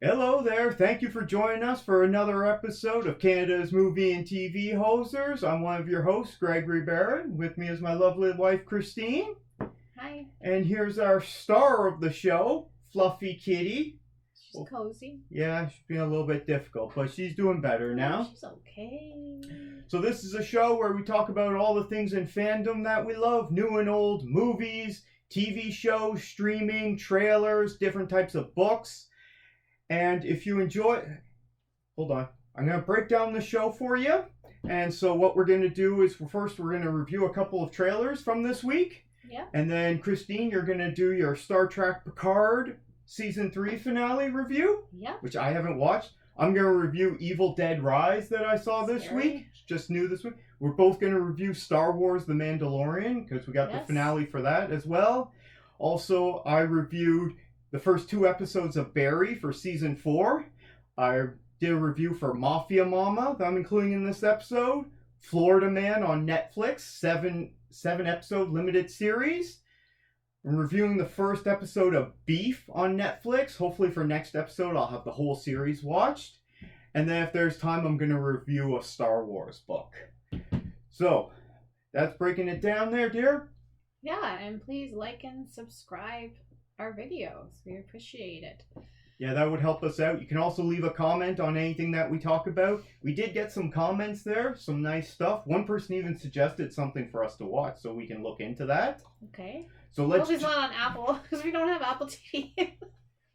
Hello there. Thank you for joining us for another episode of Canada's Movie and TV Hosers. I'm one of your hosts, Gregory Barron. With me is my lovely wife, Christine. Hi. And here's our star of the show, Fluffy Kitty. She's cozy. Yeah, she's been a little bit difficult, but she's doing better now. She's okay. So this is a show where we talk about all the things in fandom that we love, new and old, movies, TV shows, streaming, trailers, different types of books. And if you enjoy... Hold on. I'm going to break down the show for you. And so what we're going to do is, first we're going to review a couple of trailers from this week. Yeah. And then, Christine, you're going to do your Star Trek Picard Season 3 finale review. Yeah. Which I haven't watched. I'm going to review Evil Dead Rise that I saw this Scary. week. Just new this week. We're both going to review Star Wars The Mandalorian, because we got the finale for that as well. Also, I reviewed the first 2 episodes of Barry for Season 4. I did a review for Mafia Mamma that I'm including in this episode. Florida Man on Netflix, 7 episode limited series. I'm reviewing the first episode of Beef on Netflix. Hopefully for next episode I'll have the whole series watched. And then if there's time, I'm going to review a Star Wars book. So, that's breaking it down there, dear. Yeah, and please like and subscribe our videos. We appreciate it. Yeah, that would help us out. You can also leave a comment on anything that we talk about. We did get some comments there, some nice stuff. One person even suggested something for us to watch, so we can look into that. Okay. So let's. Hope it's not on Apple, because we don't have Apple TV.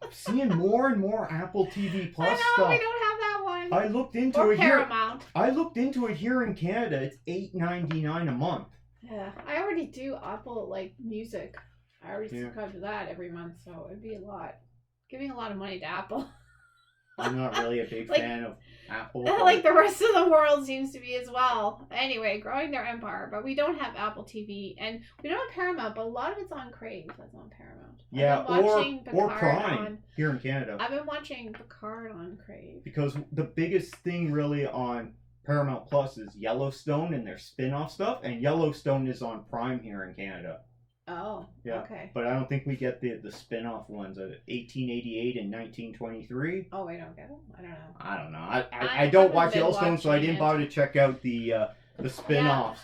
I'm seeing more and more Apple TV Plus I know, stuff. we don't have that one. I looked into or it here. Paramount. I looked into it here in Canada. It's $8.99 a month. Yeah, I already do Apple music. I already Yeah. subscribe to that every month, so it'd be a lot. Giving a lot of money to Apple. I'm not really a big fan of Apple. Like the rest of the world seems to be as well. Anyway, growing their empire, but we don't have Apple TV, and we don't have Paramount, but a lot of it's on Crave. That's on Paramount. Yeah, or Picard Prime here in Canada. I've been watching Picard on Crave. Because the biggest thing really on Paramount Plus is Yellowstone and their spin-off stuff, and Yellowstone is on Prime here in Canada. Oh, Yeah. okay. But I don't think we get the spin-off ones of 1888 and 1923. Oh, we don't get them? I don't know. I don't know. I I don't haven't watch been Yellowstone, so I didn't watching bother to check out the spin-offs.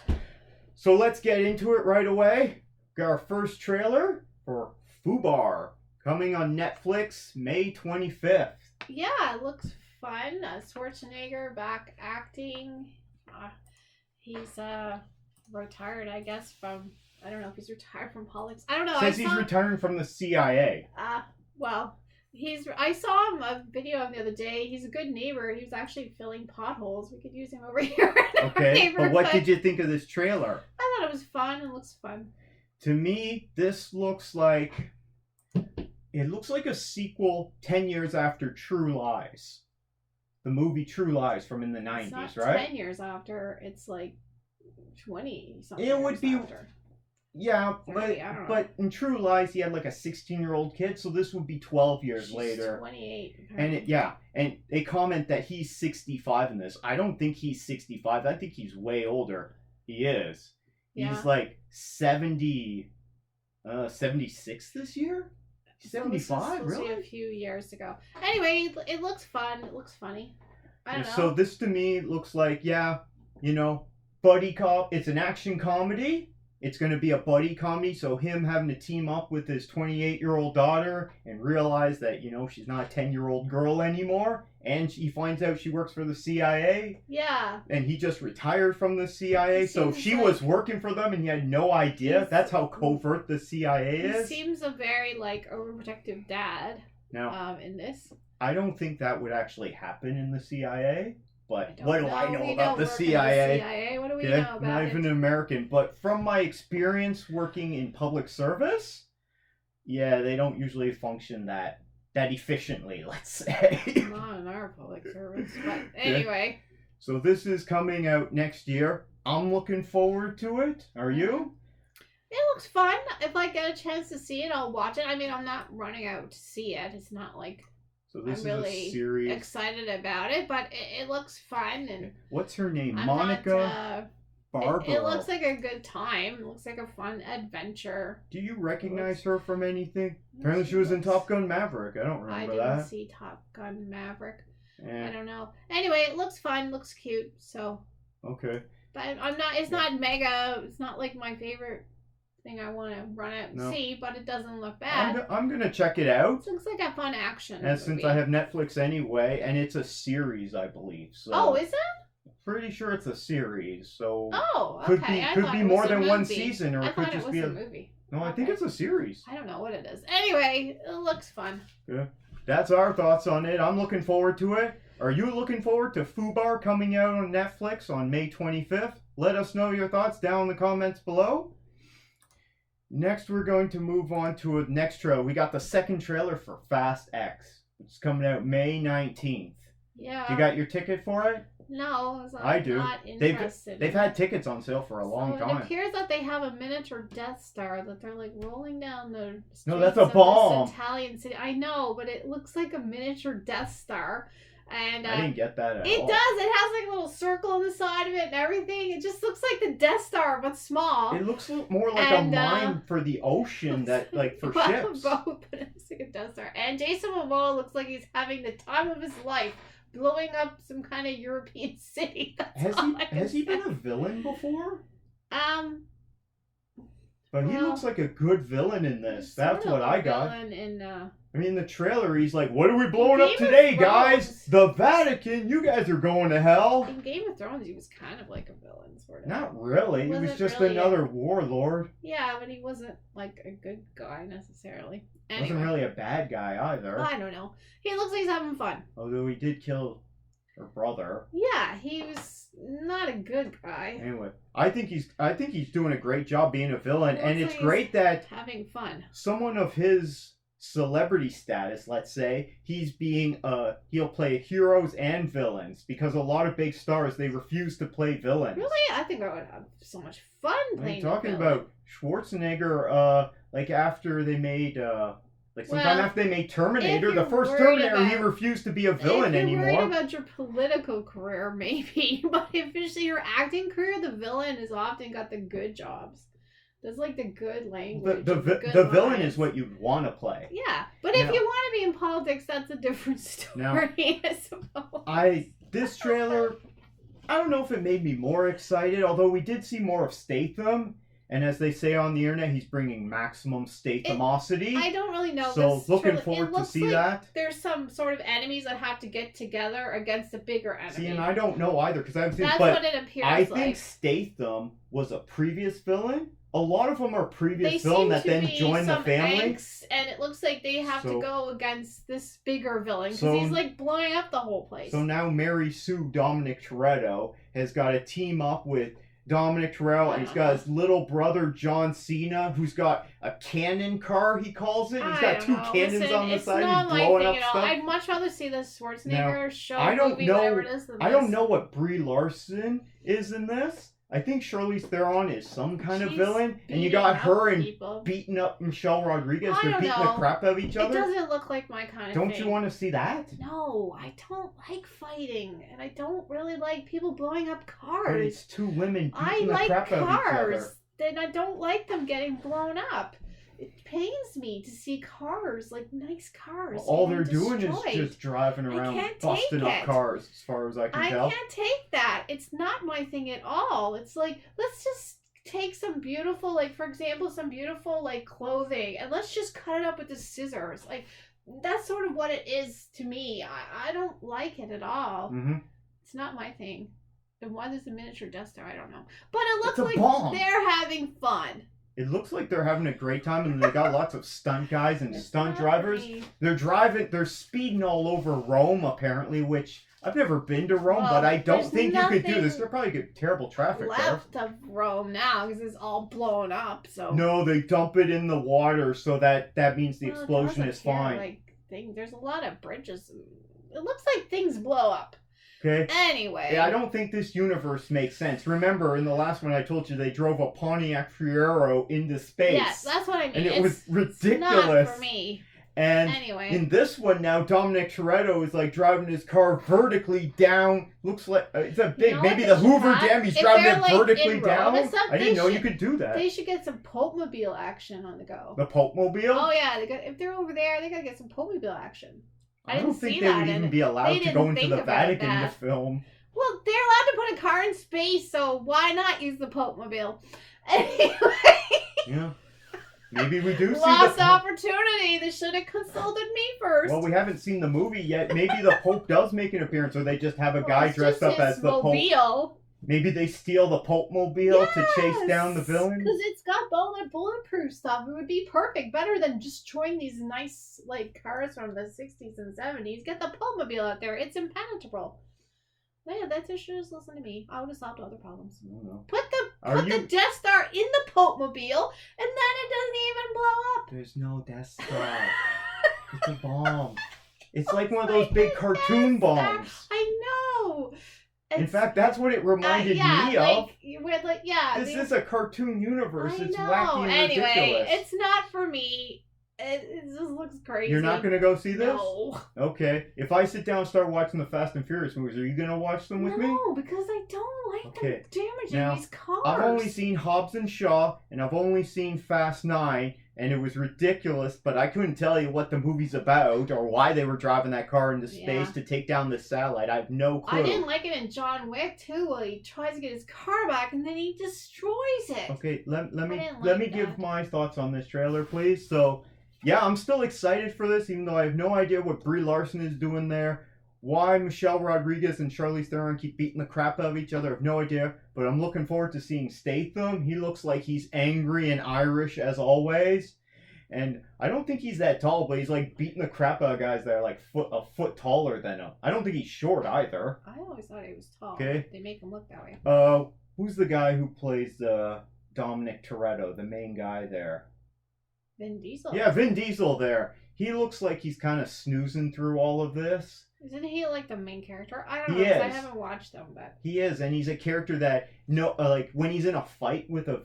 So let's get into it right away. Got our first trailer for Fubar, coming on Netflix May 25th. Yeah, it looks fun. Schwarzenegger back acting. He's retired, I guess, from... I don't know if he's retired from politics. I don't know. Says he's retiring from the CIA. Well, I saw him a video of him the other day. He's a good neighbor. He was actually filling potholes. We could use him over here. Okay, but what did you think of this trailer? I thought it was fun. It looks fun. To me, this looks like... It looks like a sequel 10 years after True Lies. The movie True Lies from in the 90s, it's not right? 10 years after. It's like 20 something. It would be... After. Yeah, 30, I don't know. but in True Lies, he had like a 16-year-old kid, so this would be 12 years She's later. 28. And and they comment that he's 65 in this. I don't think he's 65. I think he's way older. He is. Yeah. He's like 76 this year? 75, really? A few years ago. Anyway, it looks fun. It looks funny. I don't know. So this to me looks like, buddy cop. It's an action comedy. It's going to be a buddy comedy, so him having to team up with his 28-year-old daughter and realize that, she's not a 10-year-old girl anymore. And he finds out she works for the CIA. Yeah. And he just retired from the CIA, so she was working for them and he had no idea. That's how covert the CIA is. He seems a very, overprotective dad in this. I don't think that would actually happen in the CIA. But what do I know We about don't the work CIA? in the CIA? What do we know about not it? even an American. But from my experience working in public service, they don't usually function that efficiently, let's say. Not in our public service. But anyway. So this is coming out next year. I'm looking forward to it. Are you? It looks fun. If I get a chance to see it, I'll watch it. I mean, I'm not running out to see it. It's not like... So this I'm is really a series. excited about it, but it looks fun. And what's her name? I'm Monica? Not, Barbara. It looks like a good time. It looks like a fun adventure. Do you recognize her from anything? Apparently she was in Top Gun Maverick. I don't remember that. I didn't see Top Gun Maverick. Yeah. I don't know. Anyway, it looks fun. Looks cute. So. Okay. But I'm not. It's not mega. It's not like my favorite thing I want to run out and see. But it doesn't look bad. I'm gonna check it out. It looks like a fun action. And movie. since I have Netflix anyway, and it's a series, I believe. So. Oh, is it? Pretty sure it's a series, so okay. Could be more than one season, or I it could thought just it was be a movie. No, I think it's a series. I don't know what it is. Anyway, it looks fun. Yeah, that's our thoughts on it. I'm looking forward to it. Are you looking forward to Fubar coming out on Netflix on May 25th? Let us know your thoughts down in the comments below. Next, we're going to move on to a next trailer. We got the second trailer for Fast X, which is coming out May 19th. Yeah. You got your ticket for it? No, I do. Not interested. They've had tickets on sale for a long time. It appears that they have a miniature Death Star that they're like rolling down the streets No, that's a bomb. This Italian city. I know, but it looks like a miniature Death Star. And I didn't get that at all. It does. It has like a little circle on the side of it and everything. It just looks like the Death Star, but small. It looks more like a mine for the ocean that, like, for ships. Both, but it looks like a Death Star. And Jason Momoa looks like he's having the time of his life, blowing up some kind of European city. Has he been a villain before? But he looks like a good villain in this. That's what I got. I mean, in the trailer, he's like, "What are we blowing up today, guys? The Vatican. You guys are going to hell." In Game of Thrones, he was kind of like a villain, sort of. Not really. He was just another warlord. Yeah, but he wasn't like a good guy necessarily. Anyway. Wasn't really a bad guy either. I don't know. He looks like he's having fun. Although he did kill her brother. Yeah, he was not a good guy. Anyway, I think he's doing a great job being a villain, and it's great that having fun. Someone of his celebrity status, let's say, he'll play heroes and villains, because a lot of big stars, they refuse to play villains. Really? I think I would have so much fun playing. I'm talking about Schwarzenegger, like after they made sometime after they made Terminator, the first Terminator, he refused to be a villain anymore. If you're worried about your political career, maybe, but if it's your acting career, the villain has often got the good jobs. That's like the good language. The villain is what you'd want to play. Yeah, but if you want to be in politics, that's a different story, I suppose. This trailer, I don't know if it made me more excited, although we did see more of Statham. And as they say on the internet, he's bringing maximum Stathamosity. I don't really know. So looking forward to see that. There's some sort of enemies that have to get together against a bigger enemy. See, and I don't know either, because I haven't seen. That's what it appears like. I think Statham was a previous villain. A lot of them are previous villain that then join the family. And it looks like they have to go against this bigger villain, because he's like blowing up the whole place. So now Mary Sue Dominic Toretto has got to team up with Dominic Toretto, and he's got his little brother John Cena, who's got a cannon car, he calls it. He's got two cannons on the side. He's blowing up stuff. I'd much rather see the Schwarzenegger show movie, whatever it is, than I don't know what Brie Larson is in this. I think Charlize Theron is some kind of villain, and you got her beating up Michelle Rodriguez. They're beating the crap out of each other. It doesn't look like my kind of thing. Don't you want to see that? No, I don't like fighting, and I don't really like people blowing up cars. But it's two women beating the crap out of each other. Then I don't like them getting blown up. It pains me to see cars, like nice cars. All they're doing is just driving around, busting up cars, as far as I can tell. I can't take that. It's not my thing at all. It's like, let's just take some beautiful, like, for example, some beautiful, like, clothing, and let's just cut it up with the scissors. Like, that's sort of what it is to me. I don't like it at all. Mm-hmm. It's not my thing. And why there's a miniature Death Star, I don't know. But it looks like they're having fun. It looks like they're having a great time, and they got lots of stunt guys and stunt drivers. They're speeding all over Rome, apparently, which I've never been to Rome, but I don't think you could do this. They're probably get terrible traffic left of Rome now, because it's all blown up. So no, they dump it in the water, so that means the explosion is fine. There's a lot of bridges. It looks like things blow up. Okay. Anyway. Yeah, I don't think this universe makes sense. Remember, in the last one I told you, they drove a Pontiac Fiero into space. Yes, that's what I mean. And it was ridiculous. Not for me. And anyway, in this one now, Dominic Toretto is like driving his car vertically down. Looks like it's a big, maybe the Hoover Dam. He's driving it vertically down. I didn't know you could do that. They should get some Pope-mobile action on the go. The Pope-mobile? Oh yeah, if they're over there, they gotta get some Pope-mobile action. I don't think they would even be allowed to go into the Vatican to film. Well, they're allowed to put a car in space, so why not use the Pope-mobile? Anyway. Yeah. Maybe we do see lost opportunity. They should have consulted me first. Well, we haven't seen the movie yet. Maybe the Pope does make an appearance, or they just have a guy dressed up as the Pope. Maybe they steal the Pope-mobile to chase down the villain. Because it's got all that bulletproof stuff. It would be perfect. Better than destroying these nice cars from the 60s and 70s. Get the Pope-mobile out there. It's impenetrable. Yeah, they should just listen to me. I would have solved all their problems. I don't know. Put the Death Star in the Pope-mobile, and then it doesn't even blow up. There's no Death Star. It's a bomb. It's like one of those big cartoon bombs. I know. In fact, that's what it reminded me of. This is a cartoon universe. It's wacky and ridiculous. Anyway, it's not for me. It just looks crazy. You're not going to go see this? No. Okay. If I sit down and start watching the Fast and Furious movies, are you going to watch them with me? No, because I don't like them damaging these cars. I've only seen Hobbs and Shaw, and I've only seen Fast 9, and it was ridiculous, but I couldn't tell you what the movie's about or why they were driving that car into space to take down the satellite. I have no clue. I didn't like it in John Wick, too, where he tries to get his car back, and then he destroys it. Okay, let me give my thoughts on this trailer, please. So... yeah, I'm still excited for this, even though I have no idea what Brie Larson is doing there. Why Michelle Rodriguez and Charlize Theron keep beating the crap out of each other, I have no idea. But I'm looking forward to seeing Statham. He looks like he's angry and Irish as always. And I don't think he's that tall, but he's like beating the crap out of guys that are like a foot taller than him. I don't think he's short either. I always thought he was tall. Okay. They make him look that way. Who's the guy who plays Dominic Toretto, the main guy there? Vin Diesel. Yeah, Vin Diesel there. He looks like he's kind of snoozing through all of this. Isn't he like the main character? I don't know, because I haven't watched them, but... he is, and he's a character that, when he's in a fight with a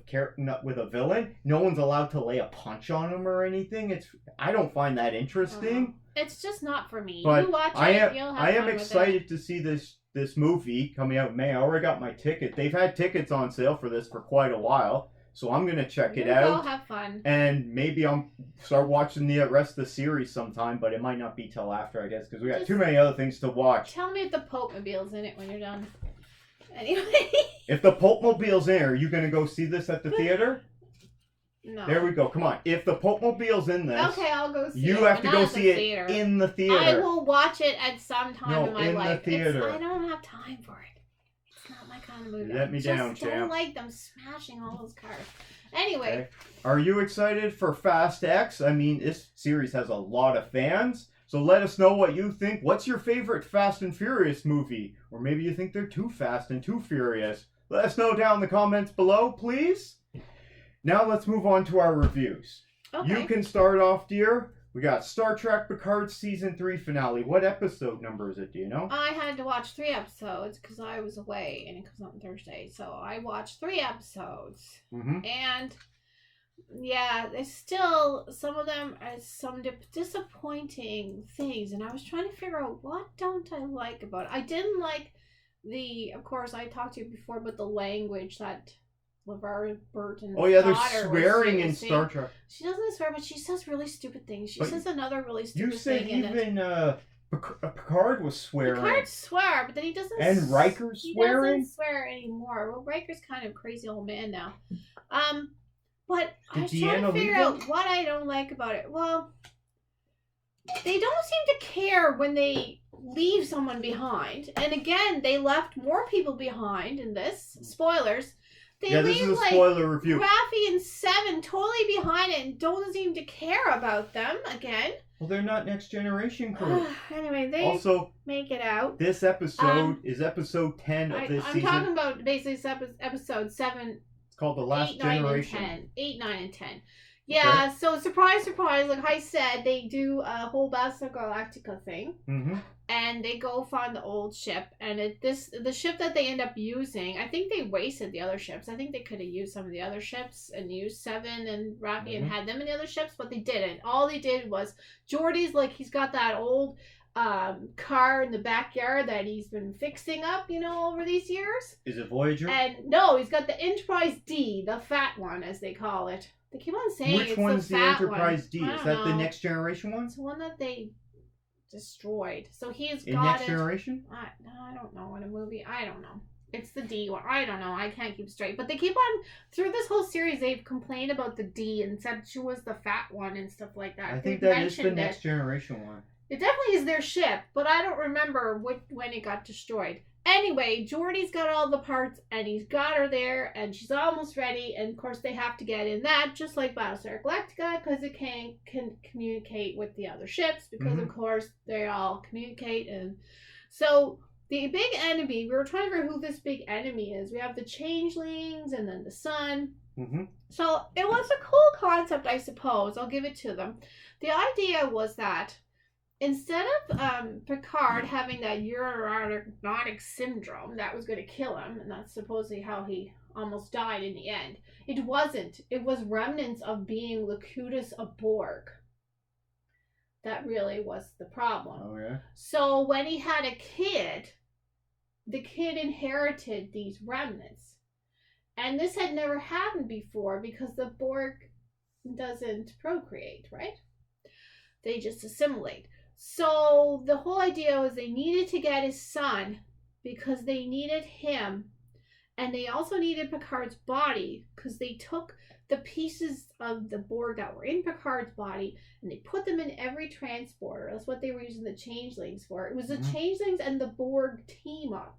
villain, no one's allowed to lay a punch on him or anything. I don't find that interesting. It's just not for me. But you watch I am fun excited to see this movie coming out in May. I already got my ticket. They've had tickets on sale for this for quite a while. So I'm going to check it out. Go have fun. And maybe I'll start watching the rest of the series sometime, but it might not be till after, I guess, because we got too many other things to watch. Tell me if the Pope-mobile's in it when you're done. Anyway. If the Pope-mobile's in, are you going to go see this at the theater? No. There we go. Come on. If the Pope-mobile's in this... okay, I'll go see it. You have to go see it in the theater. I will watch it at some time in my life. The theater. I don't have time for it. Not my kind of movie. Let me down, champ. I don't like them smashing all those cars. Anyway. Okay. Are you excited for Fast X? I mean, this series has a lot of fans. So let us know what you think. What's your favorite Fast and Furious movie? Or maybe you think they're too fast and too furious. Let us know down in the comments below, please. Now let's move on to our reviews. Okay. You can start off, dear. We got Star Trek Picard Season 3 finale. What episode number is it, do you know? I had to watch 3 episodes because I was away and it comes out on Thursday. So I watched 3 episodes. Mm-hmm. And, yeah, there's still, some of them are some disappointing things. And I was trying to figure out, what don't I like about it? I didn't like of course, I talked to you before about the language that... LeVar Burton's there's swearing in Star Trek. She doesn't swear, but she says really stupid things. She says another really stupid thing. You said even Picard was swearing. Picard swore, but then he doesn't. And Riker's swearing? He doesn't swear anymore. Well, Riker's kind of a crazy old man now. But I was trying to figure out what I don't like about it. Well, they don't seem to care when they leave someone behind. And again, they left more people behind in this. Spoilers. They this is a spoiler review. Raffi and Seven totally behind it and don't seem to care about them again. Well, they're not Next Generation crew. Anyway, they also make it out. This episode is episode 10 of this season. I'm talking about basically episode 7. It's called The Last Generation. 8, 9, and 10. Yeah, so surprise, surprise, like I said, they do a whole Battlestar Galactica thing. Mm-hmm. And they go find the old ship, and the ship that they end up using, I think they wasted the other ships. I think they could have used some of the other ships and used Seven and Raffi and had them in the other ships, but they didn't. All they did was Geordi's like he's got that old car in the backyard that he's been fixing up, over these years. Is it Voyager? And no, he's got the Enterprise D, the fat one as they call it. They keep on saying which it's one's the the fat Enterprise one. D? Is that the Next Generation one? It's the one that they destroyed. So he's in got Next Generation? I don't know. In a movie, I don't know. It's the D one. I don't know. I can't keep straight. But they keep on through this whole series. They've complained about the D and said she was the fat one and stuff like that. I think that is the Next Generation one. It definitely is their ship, but I don't remember when it got destroyed. Anyway, Geordi's got all the parts, and he's got her there, and she's almost ready. And of course, they have to get in that, just like Battlestar Galactica, because it can communicate with the other ships. Because of course they all communicate, and so the big enemy. We were trying to figure out who this big enemy is. We have the changelings, and then the sun. So it was a cool concept, I suppose. I'll give it to them. The idea was that instead of Picard having that neurotic syndrome that was going to kill him, and that's supposedly how he almost died in the end, it wasn't. It was remnants of being Locutus a Borg. That really was the problem. Oh, yeah? So when he had a kid, the kid inherited these remnants. And this had never happened before because the Borg doesn't procreate, right? They just assimilate. So the whole idea was they needed to get his son because they needed him, and they also needed Picard's body because they took the pieces of the Borg that were in Picard's body and they put them in every transporter. That's what they were using the changelings for. It was the changelings and the Borg team up.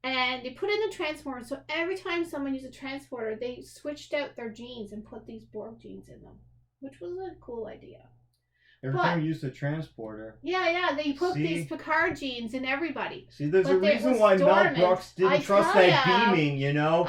And they put in the transporter, so every time someone used a transporter, they switched out their genes and put these Borg genes in them, which was a cool idea. Every time you use the transporter. Yeah, they put these Picard genes in everybody. See, there's a reason why Mel Brooks didn't trust that beaming, I know.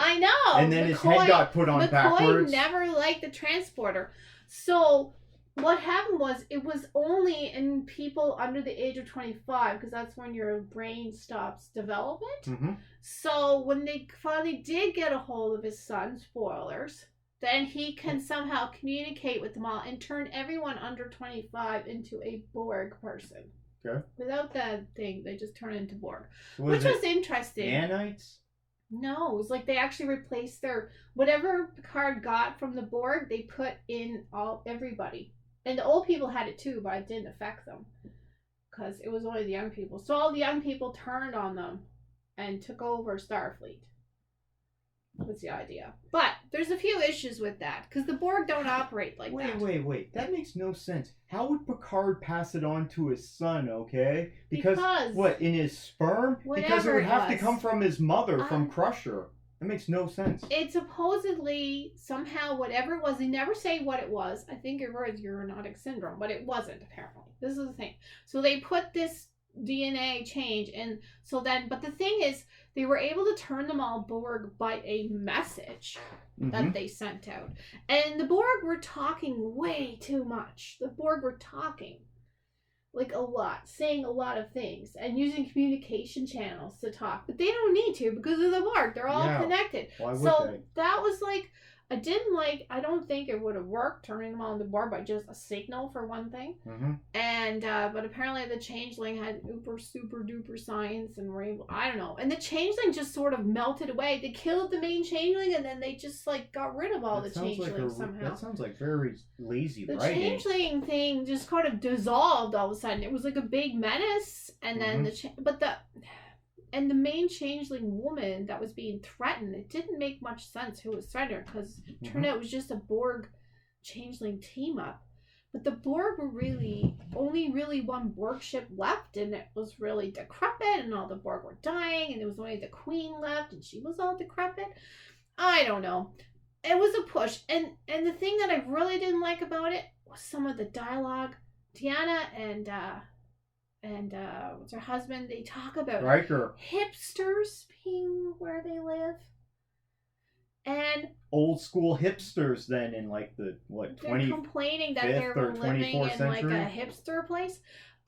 And then his head got put on backwards. McCoy never liked the transporter. So what happened was it was only in people under the age of 25, because that's when your brain stops development. So when they finally did get a hold of his son, spoilers, then he can somehow communicate with them all and turn everyone under 25 into a Borg person. Okay. Without that thing, they just turn into Borg. Which was interesting. Nanites? No, it was like they actually replaced whatever Picard got from the Borg, they put in everybody. And the old people had it too, but it didn't affect them. Because it was only the young people. So all the young people turned on them and took over Starfleet. That's the idea. But there's a few issues with that, because the Borg don't operate like that. Wait. That makes no sense. How would Picard pass it on to his son, okay? Because what, in his sperm? Because it would have to come from his mother, from Crusher. That makes no sense. It supposedly, somehow, whatever it was, they never say what it was. I think it was urinotic syndrome, but it wasn't, apparently. This is the thing. So they put this DNA change in, but the thing is, they were able to turn them all Borg by a message that they sent out. And the Borg were talking way too much. The Borg were talking like a lot, saying a lot of things, and using communication channels to talk. But they don't need to because of the Borg. They're all connected. Why would they? That was like, I don't think it would have worked turning them all into Borg by just a signal for one thing. And but apparently the changeling had super duper science and were able, I don't know. And the changeling just sort of melted away. They killed the main changeling and then they just like got rid of all the changelings somehow. That sounds like very lazy the writing. The changeling thing just kind of dissolved all of a sudden. It was like a big menace, and then and the main changeling woman that was being threatened, it didn't make much sense who was threatening her, because it turned out it was just a Borg changeling team up. But the Borg were only really one Borg ship left, and it was really decrepit, and all the Borg were dying, and there was only the Queen left, and she was all decrepit. I don't know. It was a push. And the thing that I really didn't like about it was some of the dialogue. Deanna and what's her husband, they talk about Riker. hipsters being where they live. And old school hipsters then in like the they're 20 complaining that 5th they're or living 24th in century? like a hipster place.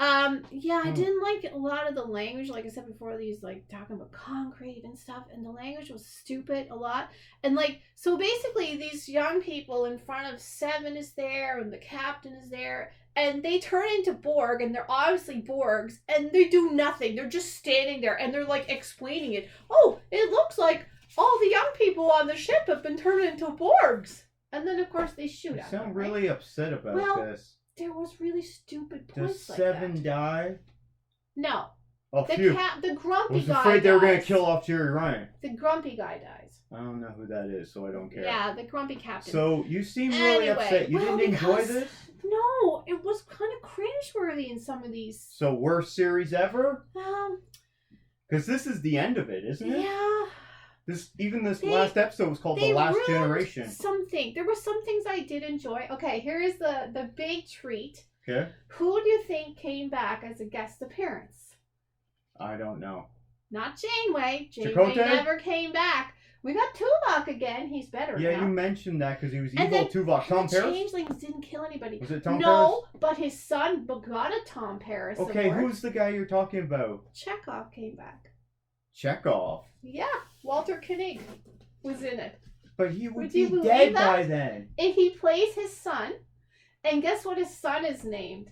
Yeah, I didn't like a lot of the language. Like I said before, these like talking about concrete and stuff, and the language was stupid a lot. And like, so basically, these young people in front of Seven is there, and the captain is there, and they turn into Borg, and they're obviously Borgs, and they do nothing. They're just standing there, and they're like explaining it. Oh, it looks like all the young people on the ship have been turned into Borgs. And then, of course, they shoot at them. You sound really upset about this. There was really stupid points Does like Seven that. die? No. Oh, The phew. grumpy guy I was afraid they were going to dies. kill off Jerry Ryan. The grumpy guy dies. I don't know who that is, so I don't care. Yeah, the grumpy captain. So you seem really upset. You didn't enjoy this? No, it was kind of cringeworthy in some of these. So worst series ever? Um, Because this is the end of it, isn't it? yeah. This last episode was called The Last ruined Generation. Something. There were some things I did enjoy. Okay, here is the big treat. Okay. Who do you think came back as a guest appearance? I don't know. Not Janeway. Janeway Chakotay? never came back. We got Tuvok again. He's better now. Yeah, you mentioned that because he was And evil. then Tuvok. Tom the Paris? changelings didn't kill anybody. Was it Tom Paris? No, but his son got a Tom Paris Okay, award. who's the guy you're talking about? Chekhov came back. Chekhov. Yeah, Walter Koenig was in it. But he would Would you be believe dead that? by then. And he plays his son. And guess what his son is named?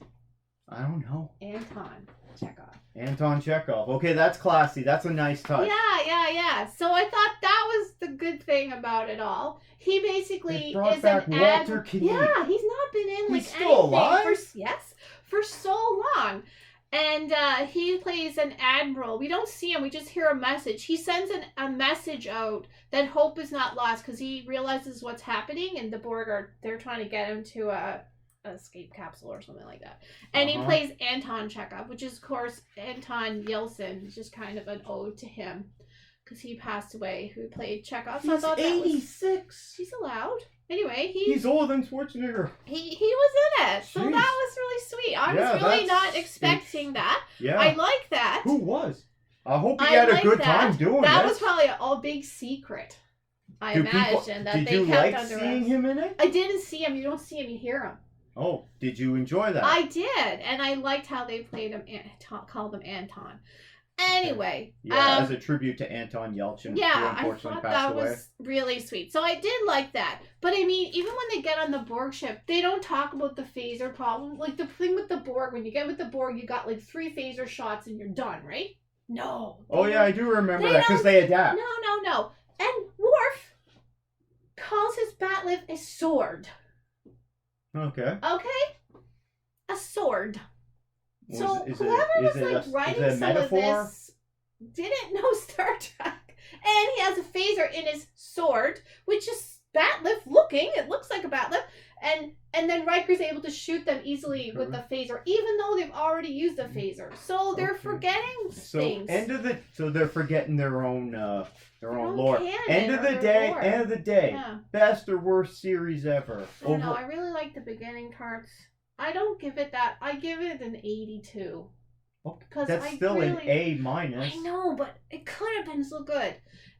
I don't know. Anton Chekhov. Anton Chekhov. Okay, that's classy. That's a nice touch. Yeah. So I thought that was the good thing about it all. He basically They brought is back an Walter Koenig. Yeah, he's not been in He's like still anything alive? for so long. And he plays an admiral. We don't see him. We just hear a message. He sends a message out that hope is not lost because he realizes what's happening, and the Borg they're trying to get him to a escape capsule or something like that. And he plays Anton Chekhov, which is, of course, Anton Yeltsin. It's just kind of an ode to him because he passed away, who played Chekhov. So He's 86. He's allowed. Anyway, he's older than Schwarzenegger. He was in it. So Jeez. that was really sweet. I was really not expecting that. Yeah. I like that. Who was? I hope he had a good time doing that. That it. was probably a big secret. I imagine that did they you kept like under seeing us. him in it? I didn't see him. You don't see him. You hear him. Oh, did you enjoy that? I did, and I liked how they played him. Called him Anton. Anyway, yeah, as a tribute to Anton Yeltsin, yeah, who I unfortunately thought passed that away. was really sweet. So I did like that. But I mean, even when they get on the Borg ship, they don't talk about the phaser problem. Like the thing with the Borg, when you get with the Borg, you got like 3 phaser shots and you're done, right? No. Oh yeah, I do remember that because they adapt. No. And Worf calls his bat'leth a sword. Okay. A sword. So is whoever was it like writing a some metaphor? of this didn't know Star Trek, and he has a phaser in his sword, which is bat'leth looking. It looks like a bat'leth, and then Riker's able to shoot them easily with the phaser, even though they've already used the phaser. So they're forgetting things. So they're forgetting their own lore. canon End of or the their day. lore. Yeah. Best or worst series ever. I don't know. I really like the beginning parts. I don't give it that. I give it an 82. Okay. That's still an A minus. I know, but it could have been so good.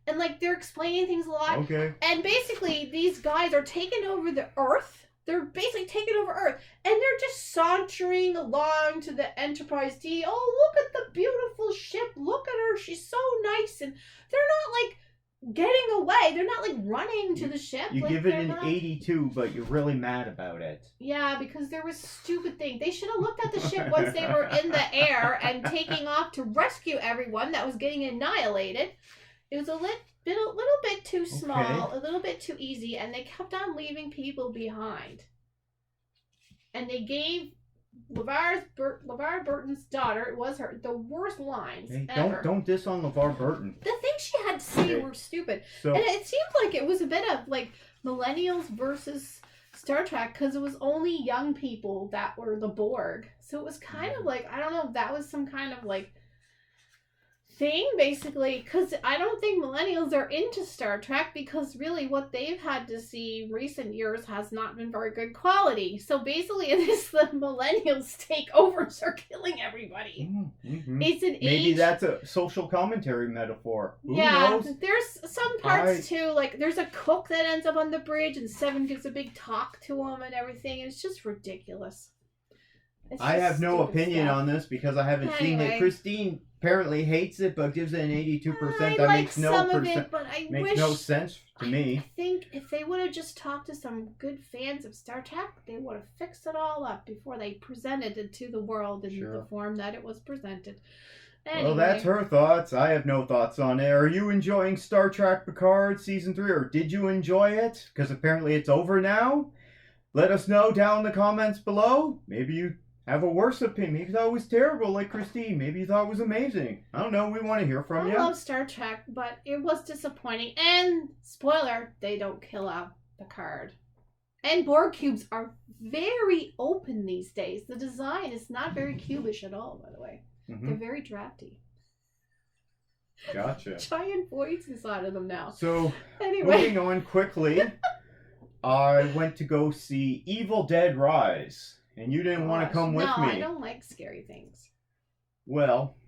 And like they're explaining things a lot. Okay. And basically these guys are taking over the Earth. They're basically taking over Earth. And they're just sauntering along to the Enterprise D. Oh, look at the beautiful ship. Look at her. She's so nice. And they're not like getting away. They're not like running to the ship. You like, give it an not... 82, but you're really mad about it. Yeah, because there was stupid thing. They should have looked at the ship once they were in the air and taking off to rescue everyone that was getting annihilated. It was a little bit too small, a little bit too easy, and they kept on leaving people behind. And they gave LeVar Burton's daughter, it was her, the worst lines ever. Don't diss on LeVar Burton. The things she had to say were stupid. So, and it seemed like it was a bit of like millennials versus Star Trek because it was only young people that were the Borg. So it was kind of like, I don't know if that was some kind of like thing, basically, because I don't think millennials are into Star Trek, because really what they've had to see in recent years has not been very good quality. So basically, it is the millennials take over and start killing everybody. Mm-hmm. It's an Maybe age... that's a social commentary metaphor. Who yeah, knows? there's some parts too, like there's a cook that ends up on the bridge and Seven gives a big talk to him and everything. It's just ridiculous. I have no opinion on this because I haven't seen it. Christine apparently hates it, but gives it an 82%. That makes no sense to me. I think if they would have just talked to some good fans of Star Trek, they would have fixed it all up before they presented it to the world in the form that it was presented. Anyway. Well, that's her thoughts. I have no thoughts on it. Are you enjoying Star Trek Picard Season 3, or did you enjoy it? Because apparently it's over now. Let us know down in the comments below. Maybe you have a worse opinion. Maybe you thought it was terrible like Christine. Maybe you thought it was amazing. I don't know. We want to hear from you. I love Star Trek, but it was disappointing. And, spoiler, they don't kill out Picard. And Borg cubes are very open these days. The design is not very cubish at all, by the way. Mm-hmm. They're very drafty. Gotcha. Giant voids inside of them now. So, moving on quickly, I went to go see Evil Dead Rise. And you didn't want to come with me. No, I don't like scary things. Well,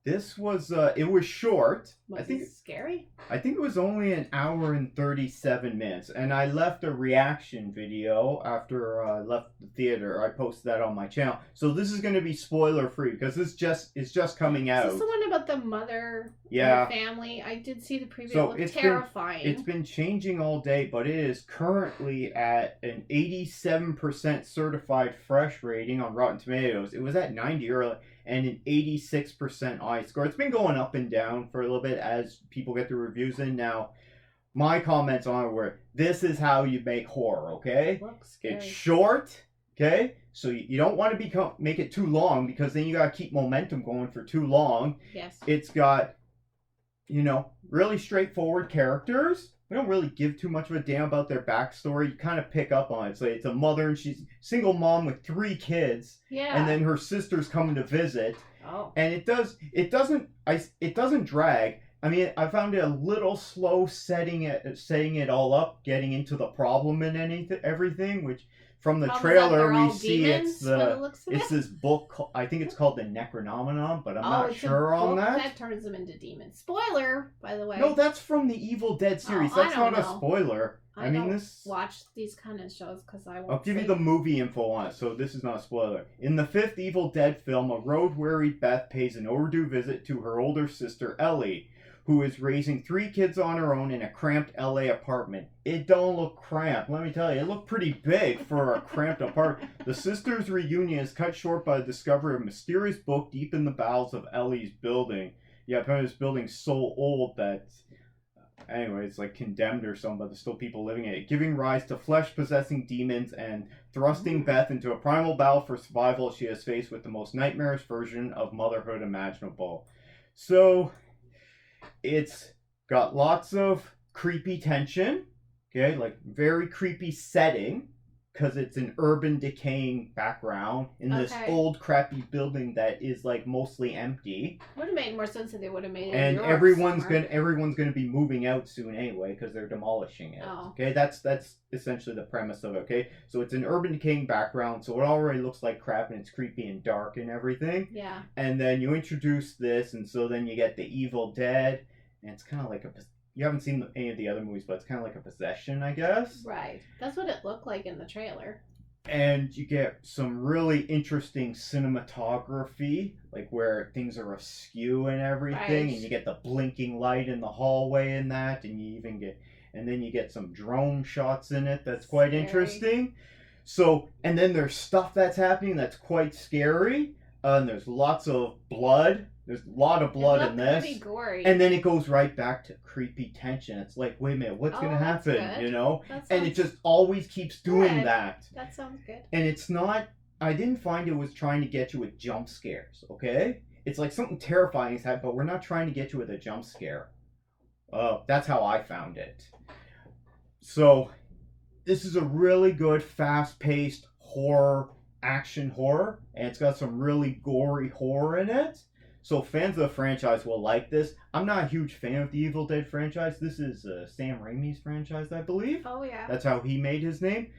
this was, it was short. Was it scary? I think it was only an hour and 37 minutes. And I left a reaction video after I left the theater. I posted that on my channel. So this is going to be spoiler free because it's just coming out. Is this the one about the mother and the family? I did see the preview. So it looked terrifying. It's been changing all day, but it is currently at an 87% certified fresh rating on Rotten Tomatoes. It was at 90 earlier. And an 86% I score. It's been going up and down for a little bit as people get the reviews in. Now, my comments on it were, this is how you make horror, okay? Looks scary. It's short, okay? So you don't want to make it too long because then you got to keep momentum going for too long. Yes. It's got, really straightforward characters. We don't really give too much of a damn about their backstory. You kind of pick up on it. So it's a mother and she's a single mom with 3 kids. Yeah. And then her sister's coming to visit. Oh. And it doesn't drag. I mean, I found it a little slow setting it all up, getting into the problem and everything, which from the trailer we see demons, it's this book. I think it's called the Necronomicon, but I'm not sure on that. That turns them into demons. Spoiler, by the way. No, that's from the Evil Dead series. That's not a spoiler. I don't watch these kind of shows because I won't. I'll give you the movie info on it, so this is not a spoiler. In the 5th Evil Dead film, a road-weary Beth pays an overdue visit to her older sister Ellie, who is raising 3 kids on her own in a cramped LA apartment. It don't look cramped, let me tell you. It looked pretty big for a cramped apartment. The sisters' reunion is cut short by the discovery of a mysterious book deep in the bowels of Ellie's building. Yeah, apparently this building's so old that... Anyway, it's like condemned or something, but there's still people living in it. Giving rise to flesh-possessing demons and thrusting Beth into a primal battle for survival, she is faced with the most nightmarish version of motherhood imaginable. So... it's got lots of creepy tension, okay, like very creepy setting, because it's an urban decaying background in this old crappy building that is like mostly empty. Would have made more sense if they would have made it. And everyone's gonna be moving out soon anyway because they're demolishing it. Oh. Okay, that's essentially the premise of it. Okay, so it's an urban decaying background, so it already looks like crap and it's creepy and dark and everything. Yeah. And then you introduce this, and so then you get the Evil Dead. And it's kind of like you haven't seen any of the other movies, but it's kind of like a possession, I guess. Right. That's what it looked like in the trailer. And you get some really interesting cinematography, like where things are askew and everything. Right. And you get the blinking light in the hallway and that. And then you get some drone shots in it that's quite interesting. So, and then there's stuff that's happening that's quite scary. And there's lots of blood. There's a lot of blood in this. Pretty gory. And then it goes right back to creepy tension. It's like, wait a minute, what's going to happen? And it just always keeps doing that. That sounds good. And it's not, I didn't find it was trying to get you with jump scares, okay? It's like something terrifying is happening, but we're not trying to get you with a jump scare. That's how I found it. So, this is a really good, fast-paced action horror, and it's got some really gory horror in it. So fans of the franchise will like this. I'm not a huge fan of the Evil Dead franchise. This is Sam Raimi's franchise, I believe. Oh, yeah. That's how he made his name.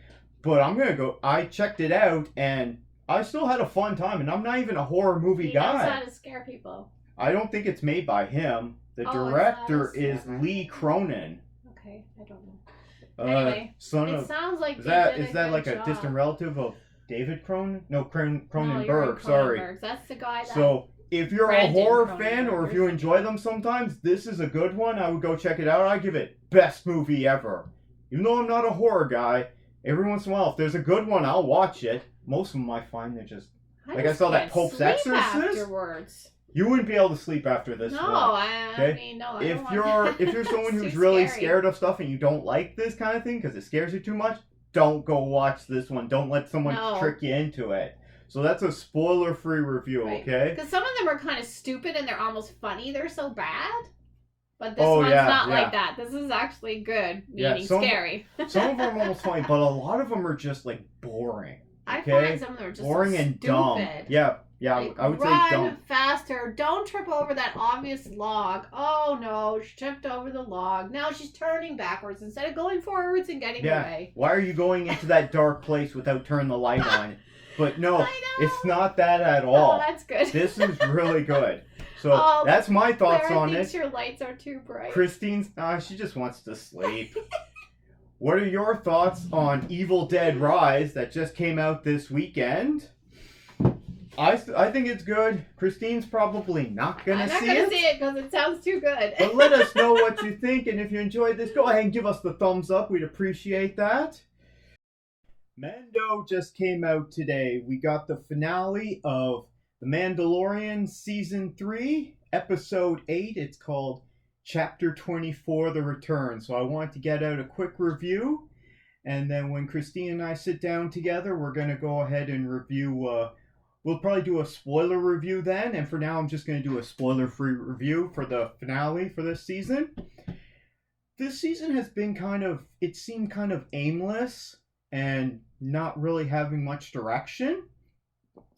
But I'm going to go... I checked it out, and I still had a fun time. And I'm not even a horror movie guy. He knows how to scare people. I don't think it's made by him. The director is Lee Cronin. Okay, I don't know. Anyway, sounds like is that like a distant relative of David Cronin? No, Cronenberg. Sorry, that's the guy. So if you're a horror fan or if you enjoy them sometimes, this is a good one. I would go check it out. I give it best movie ever. Even though I'm not a horror guy, every once in a while, if there's a good one, I'll watch it. Most of them I find they're just I saw that Pope's Exorcist. Afterwards. You wouldn't be able to sleep after this. No, one, I mean, no. If you're someone who's really scared of stuff and you don't like this kind of thing because it scares you too much, don't go watch this one. Don't let someone trick you into it. So that's a spoiler-free review, okay? Because some of them are kind of stupid and they're almost funny. They're so bad. But this one's not like that. This is actually good, meaning scary. Some of them are almost funny, but a lot of them are just like boring. Okay? I find some of them are just boring and stupid. Dumb. Yeah, like, I would say dumb. Run faster. Don't trip over that obvious log. Oh no, she tripped over the log. Now she's turning backwards instead of going forwards and getting away. Why are you going into that dark place without turning the light on? But no, it's not that at all. Oh, that's good. This is really good. So that's my thoughts Claire on thinks it. Your lights are too bright. Christine's, she just wants to sleep. What are your thoughts on Evil Dead Rise that just came out this weekend? I think it's good. Christine's probably not going to see it. I'm not going to see it because it sounds too good. But let us know what you think, and if you enjoyed this, go ahead and give us the thumbs up. We'd appreciate that. Mando just came out today. We got the finale of The Mandalorian Season 3, Episode 8. It's called Chapter 24, The Return. So I wanted to get out a quick review. And then when Christine and I sit down together, we're going to go ahead and review... we'll probably do a spoiler review then. And for now, I'm just going to do a spoiler-free review for the finale for this season. This season has been it seemed kind of aimless and not really having much direction.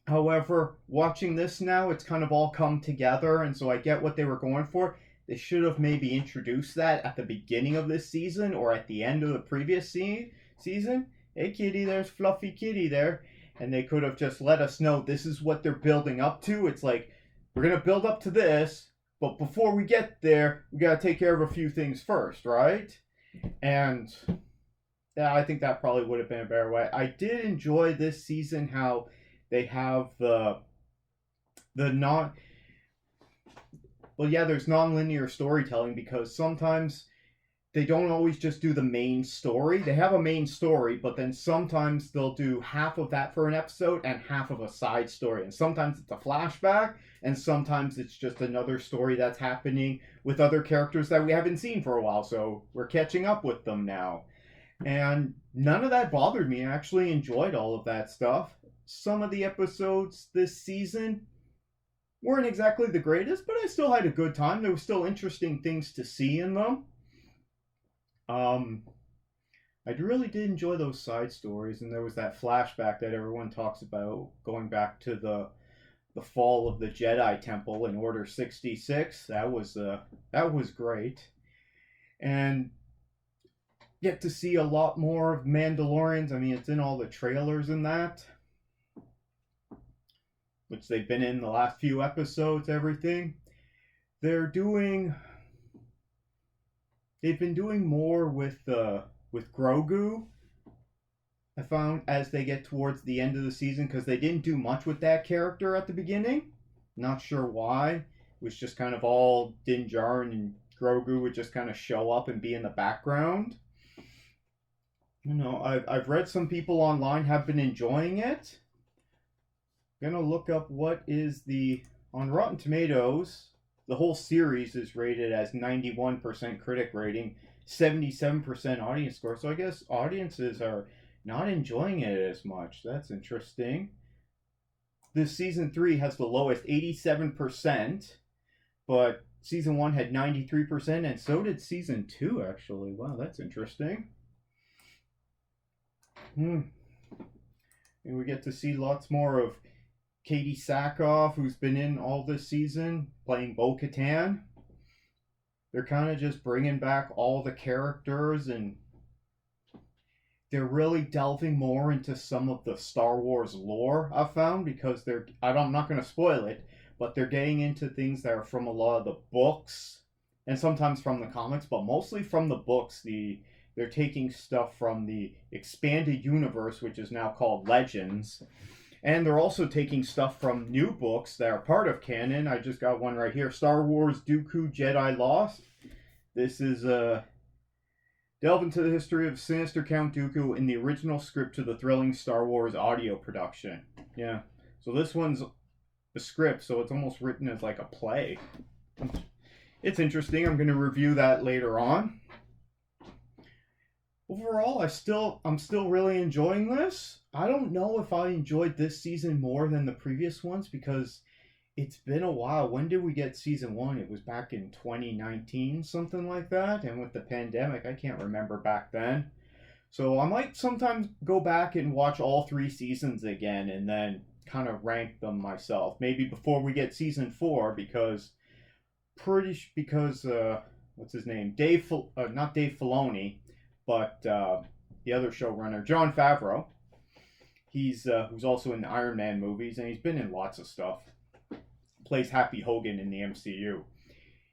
However, watching this now, it's kind of all come together, and so I get what they were going for. They should have maybe introduced that at the beginning of this season or at the end of the previous season. Hey kitty, there's Fluffy Kitty there. And they could have just let us know this is what they're building up to. It's like, we're going to build up to this, but before we get there, we got to take care of a few things first, right? And yeah, I think that probably would have been a better way. I did enjoy this season how they have there's non-linear storytelling because sometimes they don't always just do the main story. They have a main story, but then sometimes they'll do half of that for an episode and half of a side story. And sometimes it's a flashback, and sometimes it's just another story that's happening with other characters that we haven't seen for a while. So we're catching up with them now. And none of that bothered me. I actually enjoyed all of that stuff. Some of the episodes this season weren't exactly the greatest, but I still had a good time. There were still interesting things to see in them. I really did enjoy those side stories, and there was that flashback that everyone talks about going back to the fall of the Jedi Temple in Order 66. That was great, and get to see a lot more of Mandalorians. I mean, it's in all the trailers and that, which they've been in the last few episodes. Everything they've been doing more with Grogu, I found, as they get towards the end of the season, because they didn't do much with that character at the beginning. Not sure why. It was just kind of all Din Djarin, and Grogu would just kind of show up and be in the background. You know, I've read some people online have been enjoying it. I'm gonna look up what is on Rotten Tomatoes. The whole series is rated as 91% critic rating, 77% audience score. So I guess audiences are not enjoying it as much. That's interesting. This season 3 has the lowest, 87%, but season 1 had 93%, and so did season 2, actually. Wow, that's interesting. And we get to see lots more of Katie Sackhoff, who's been in all this season, playing Bo-Katan. They're kind of just bringing back all the characters, and they're really delving more into some of the Star Wars lore, I've found, because I'm not going to spoil it, but they're getting into things that are from a lot of the books, and sometimes from the comics, but mostly from the books. They're taking stuff from the expanded universe, which is now called Legends, and they're also taking stuff from new books that are part of canon. I just got one right here, Star Wars Dooku Jedi Lost. This is delve into the history of sinister Count Dooku in the original script to the thrilling Star Wars audio production. Yeah, so this one's a script, so it's almost written as like a play. It's interesting. I'm going to review that later on. Overall, I'm still really enjoying this. I don't know if I enjoyed this season more than the previous ones because it's been a while. When did we get season 1? It was back in 2019, something like that. And with the pandemic, I can't remember back then. So I might sometimes go back and watch all 3 seasons again and then kind of rank them myself. Maybe before we get season 4 because what's his name? Not Dave Filoni, but the other showrunner, Jon Favreau. Who's also in the Iron Man movies, and he's been in lots of stuff. Plays Happy Hogan in the MCU.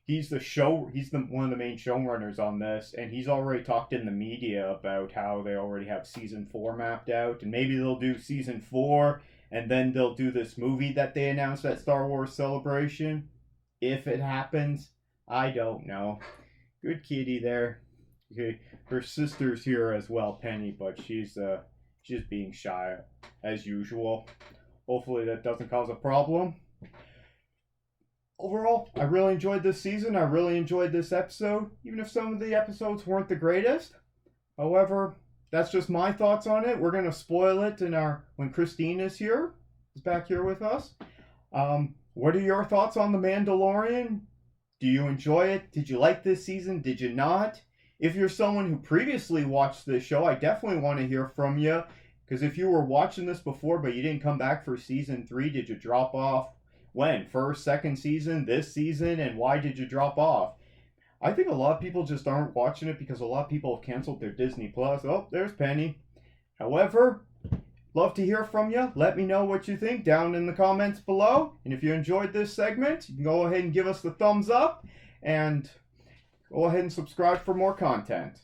He's one of the main showrunners on this, and he's already talked in the media about how they already have season 4 mapped out, and maybe they'll do season 4, and then they'll do this movie that they announced at Star Wars Celebration. If it happens, I don't know. Good kitty there. Okay, her sister's here as well, Penny, but she's just being shy as usual. Hopefully that doesn't cause a problem. Overall, I really enjoyed this season. I really enjoyed this episode, even if some of the episodes weren't the greatest. However, that's just my thoughts on it. We're going to spoil it when Christine is back here with us. What are your thoughts on The Mandalorian? Do you enjoy it? Did you like this season? Did you not? If you're someone who previously watched this show, I definitely want to hear from you. Because if you were watching this before, but you didn't come back for season 3, did you drop off? When? First, second season, this season? And why did you drop off? I think a lot of people just aren't watching it because a lot of people have canceled their Disney Plus. Oh, there's Penny. However, love to hear from you. Let me know what you think down in the comments below. And if you enjoyed this segment, you can go ahead and give us the thumbs up. And go ahead and subscribe for more content.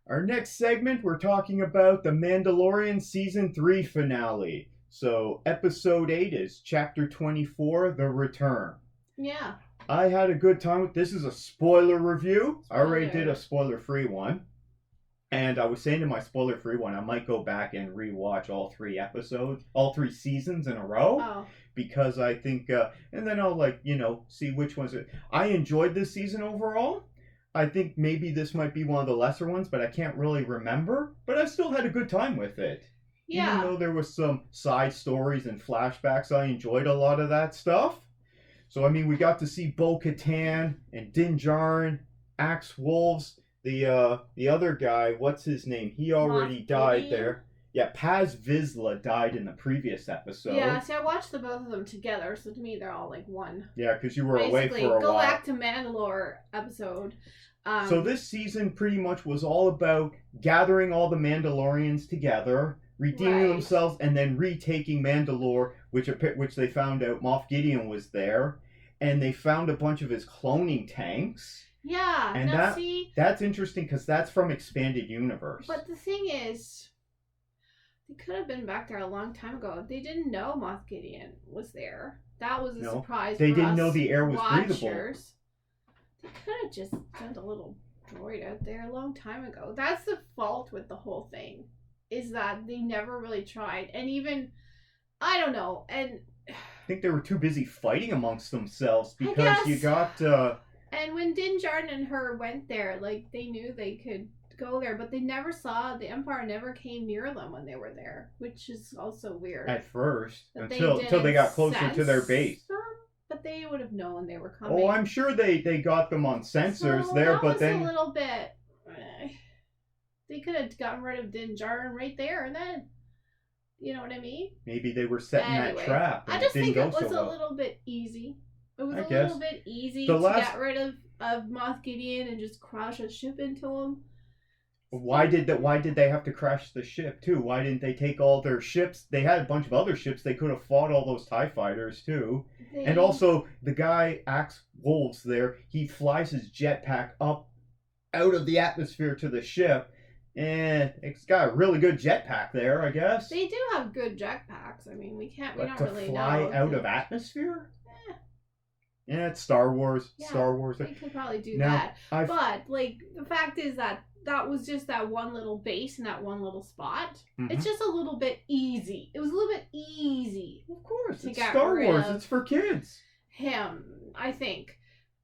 Our next segment, we're talking about The Mandalorian Season 3 finale. So, Episode 8 is Chapter 24, The Return. Yeah. I had a good time with this. Is a spoiler review. I already did a spoiler-free one. And I was saying in my spoiler-free one, I might go back and rewatch all 3 seasons in a row. Oh. Because I think, and then I'll see which ones. I enjoyed this season overall. I think maybe this might be one of the lesser ones, but I can't really remember. But I still had a good time with it. Yeah. Even though there was some side stories and flashbacks, I enjoyed a lot of that stuff. So, I mean, we got to see Bo-Katan and Din Djarin, Axe Wolves, the other guy, what's his name? He already died there. Yeah, Paz Vizsla died in the previous episode. Yeah, see, I watched the both of them together, so to me, they're all like one. Yeah, because you were away for a while. Go back to Mandalore episode. So this season pretty much was all about gathering all the Mandalorians together, redeeming themselves, and then retaking Mandalore, which they found out Moff Gideon was there, and they found a bunch of his cloning tanks. Yeah, and that's interesting because that's from Expanded Universe. But the thing is, they could have been back there a long time ago. They didn't know Moff Gideon was there. That was a surprise. They didn't know the air was breathable. They could have just sent a little droid out there a long time ago. That's the fault with the whole thing, is that they never really tried. And even, I don't know, and I think they were too busy fighting amongst themselves because you got. And when Din Djarin and her went there, like they knew they could go there, but they never saw, the Empire never came near them when they were there, which is also weird. At first, until they got closer to their base. But they would have known they were coming. Oh, I'm sure they got them on sensors but then a little bit. They could have gotten rid of Din Djarin right there and then. You know what I mean? Maybe they were setting that trap. I just think it was a little bit easy. It was little bit easy to get rid of Moff Gideon and just crash a ship into him. Why did they have to crash the ship too? Why didn't they take all their ships? They had a bunch of other ships. They could have fought all those TIE fighters too. And also the guy Axe Wolves there, he flies his jetpack up out of the atmosphere to the ship. And it's got a really good jetpack there, I guess. They do have good jetpacks. I mean, we don't really know. To fly out of atmosphere? Yeah, it's Star Wars. Yeah, Star Wars. They could probably do that. But, like, the fact is that was just that one little base in that one little spot. Mm-hmm. It's just a little bit easy. It was a little bit easy. Of course. It's Star Wars. It's for kids. Him, I think.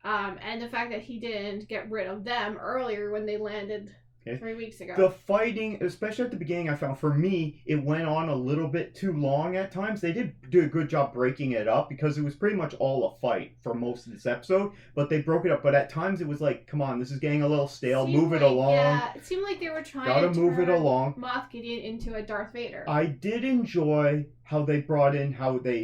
And the fact that he didn't get rid of them earlier when they landed 3 weeks ago. The fighting, especially at the beginning, I found, for me, it went on a little bit too long at times. They did do a good job breaking it up because it was pretty much all a fight for most of this episode, but they broke it up. But at times it was like, come on, this is getting a little stale. Move it along. Yeah, it seemed like they were trying to move it along. Moff Gideon into a Darth Vader. I did enjoy how they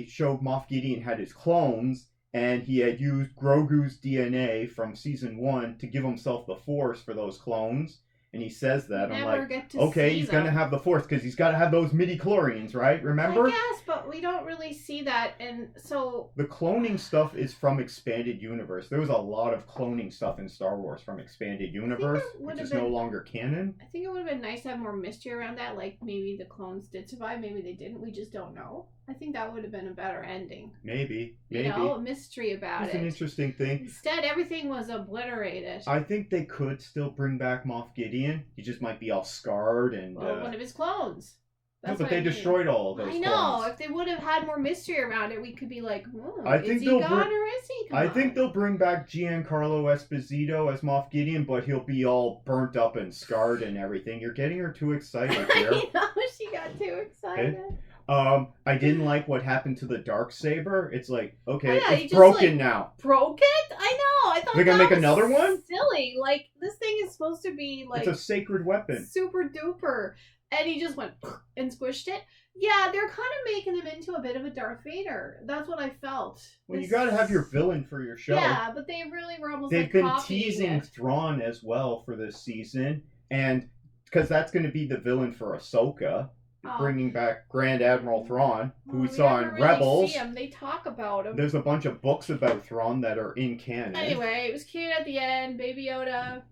showed Moff Gideon had his clones, and he had used Grogu's DNA from season 1 to give himself the Force for those clones. And he says that. I'm like, okay, he's going to have the Force because he's got to have those midi-chlorians, right? Remember? Yes, but we don't really see that. And so... The cloning stuff is from Expanded Universe. There was a lot of cloning stuff in Star Wars from Expanded Universe, which is no longer canon. I think it would have been nice to have more mystery around that. Like, maybe the clones did survive, maybe they didn't. We just don't know. I think that would have been a better ending. Maybe. You know, a mystery about It's an interesting thing. Instead, everything was obliterated. I think they could still bring back Moff Gideon. He just might be all scarred and... one of his clones. That's but they destroyed all of those I know. Clones. If they would have had more mystery around it, we could be like, is he gone or is he gone? I think they'll bring back Giancarlo Esposito as Moff Gideon, but he'll be all burnt up and scarred and everything. You're getting her too excited here. I know, she got too excited. Okay. I didn't like what happened to the Darksaber. It's like, okay, it's broken now. Broke it? I know. I thought they're gonna make another one. Silly. Like, this thing is supposed to be like it's a sacred weapon. Super duper. And he just went and squished it. Yeah, they're kind of making him into a bit of a Darth Vader. That's what I felt. Well, you gotta have your villain for your show. Yeah, but they really were almost They've been teasing Thrawn as well for this season, and because that's going to be the villain for Ahsoka. Bringing back Grand Admiral Thrawn, who we saw in Rebels. See him. They talk about him. There's a bunch of books about Thrawn that are in canon. Anyway, it was cute at the end. Baby Yoda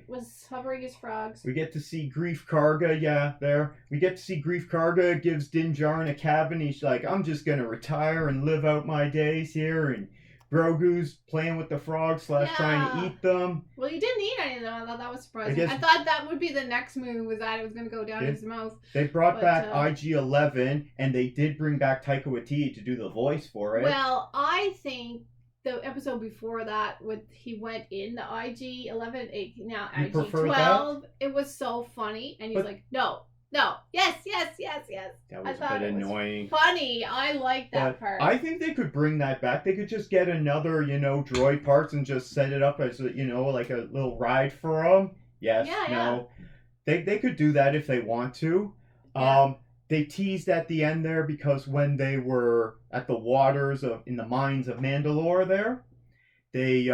was hovering his frogs. We get to see Greef Karga, there. We get to see Greef Karga gives Din Djarin a cabin. He's like, I'm just going to retire and live out my days here. And Grogu's playing with the frogs / trying to eat them. Well, he didn't eat any of them. I thought that was surprising. I thought that would be the next move, was that it was going to go down his mouth. They brought back IG-11, and they did bring back Taika Waititi to do the voice for it. Well, I think the episode before that, he went in the IG-11, now IG-12, it was so funny, and he's like, no, yes. That was a bit annoying. Funny. I like that part. I think they could bring that back. They could just get another, droid parts and just set it up as, like a little ride for them. Yes, no. They could do that if they want to. Yeah. They teased at the end there because when they were at the waters in the mines of Mandalore there, they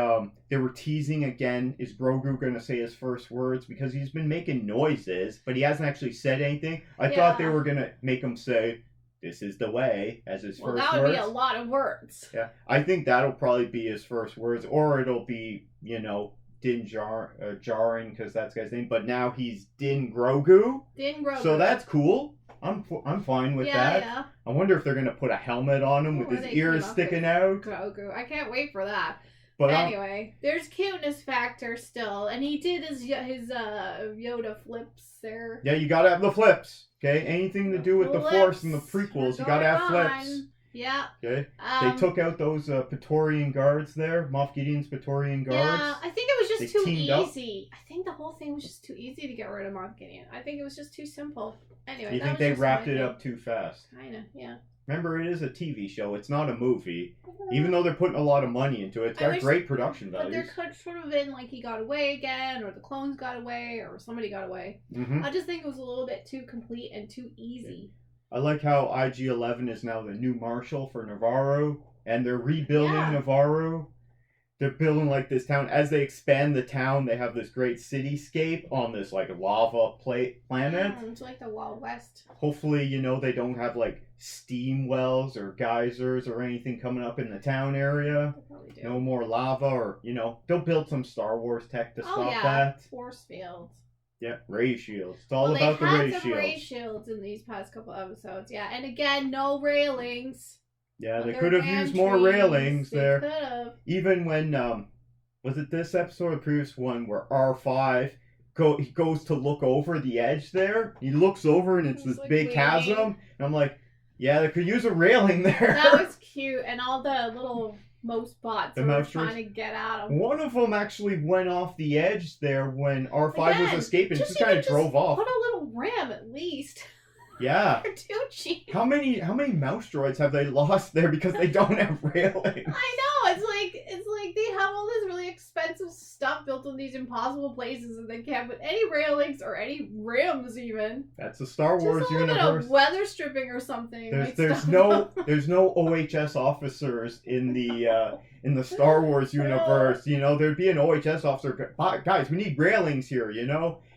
were teasing again, is Grogu going to say his first words? Because he's been making noises, but he hasn't actually said anything. I thought they were going to make him say, this is the way, as his first words. Well, that would be a lot of words. Yeah, I think that'll probably be his first words, or it'll be, Din Djarin, because that's the guy's name, but now he's Din Grogu. Din Grogu. So that's cool. I'm fine with that. Yeah. I wonder if they're going to put a helmet on him with his ears sticking out. Grogu. I can't wait for that. But anyway, there's cuteness factor still, and he did his Yoda flips there. Yeah, you gotta have the flips. Okay, anything to do with the Force and the prequels, you gotta have flips. Yeah. Okay. They took out those Praetorian guards there, Moff Gideon's Praetorian guards. Yeah, I think it was just too easy. I think the whole thing was just too easy to get rid of Moff Gideon. I think it was just too simple. Anyway, you think they wrapped it up too fast? Kinda, yeah. Remember, it is a TV show. It's not a movie. Even though they're putting a lot of money into it, it's got great production values. But there could sort of been like he got away again, or the clones got away, or somebody got away. Mm-hmm. I just think it was a little bit too complete and too easy. I like how IG-11 is now the new marshal for Navarro, and they're rebuilding Navarro. They're building like this town. As they expand the town, they have this great cityscape on this like lava planet. It's like the Wild West. Hopefully, they don't have like steam wells or geysers or anything coming up in the town area. They probably do. No more lava, or they'll build some Star Wars tech to stop that. Force fields. Yeah, ray shields. It's all about the ray shields. They had some ray shields in these past couple episodes. Yeah, and again, no railings. Yeah, they could have used more railings there. They could have. Even when, was it this episode or the previous one where R5 he goes to look over the edge there? He looks over and it's this like big chasm. And I'm like, yeah, they could use a railing there. That was cute. And all the little mouse bots were trying to get at him. One of them actually went off the edge there when R5 was escaping. Just kind of drove off. Put a little ram at least. Yeah. They're too cheap. How many mouse droids have they lost there because they don't have railings? I know. It's like they have all this really expensive stuff built in these impossible places and they can't put any railings or any rims even. That's the Star Wars Just a universe. little bit of weather stripping or something. There's no OHS officers in the Star Wars universe. There'd be an OHS officer. Guys, we need railings here.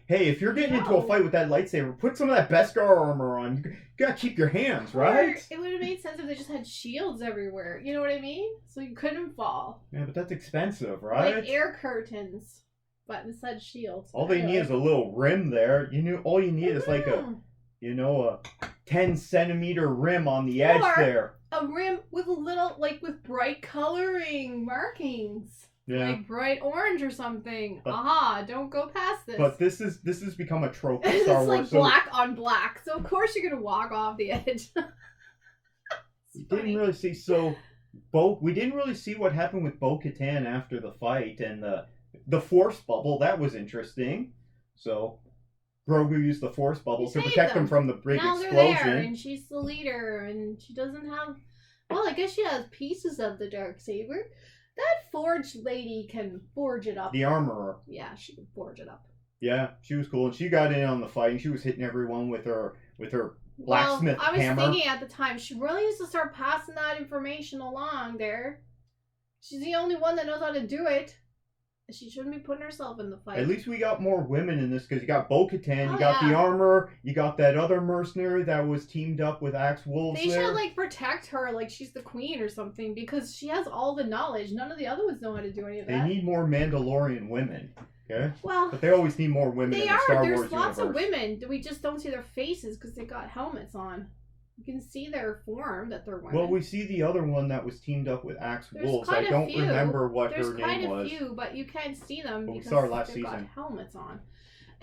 Hey, if you're getting into a fight with that lightsaber, put some of that Beskar armor on. You gotta keep your hands, right? Or it would have made sense if they just had shields everywhere. You know what I mean? So you couldn't fall. Yeah, but that's expensive, right? Like air curtains, but instead shields. All they need is a little rim there. All you need is like a 10-centimeter rim on the edge there. A rim with with bright coloring markings. Yeah. Like bright orange or something. Aha, don't go past this. But this has become a trope of Star Wars. It's like black on black. So of course you're gonna walk off the edge. We didn't really see what happened with Bo-Katan after the fight and the force bubble. That was interesting. So Grogu used the force bubble to protect them from the big explosion. They're there, and she's the leader, and she doesn't have. Well, I guess she has pieces of the Darksaber. That forge lady can forge it up. The armorer. Yeah, she can forge it up. Yeah, she was cool, and she got in on the fight, and she was hitting everyone with her blacksmith hammer. I was thinking at the time, she really needs to start passing that information along there. She's the only one that knows how to do it. She shouldn't be putting herself in the fight. At least we got more women in this, because you got Bo-Katan, you got the armor, you got that other mercenary that was teamed up with Axe Wolves. They should protect her like she's the queen or something, because she has all the knowledge. None of the other ones know how to do any of that. They need more Mandalorian women. Okay? Well, but they always need more women in the Star Wars universe. There's lots of women. We just don't see their faces because they got helmets on. You can see their form that they're wearing. Well, we see the other one that was teamed up with Axe Wolves. I don't remember what her name was. There's quite a few, but you can't see them because they've got helmets on.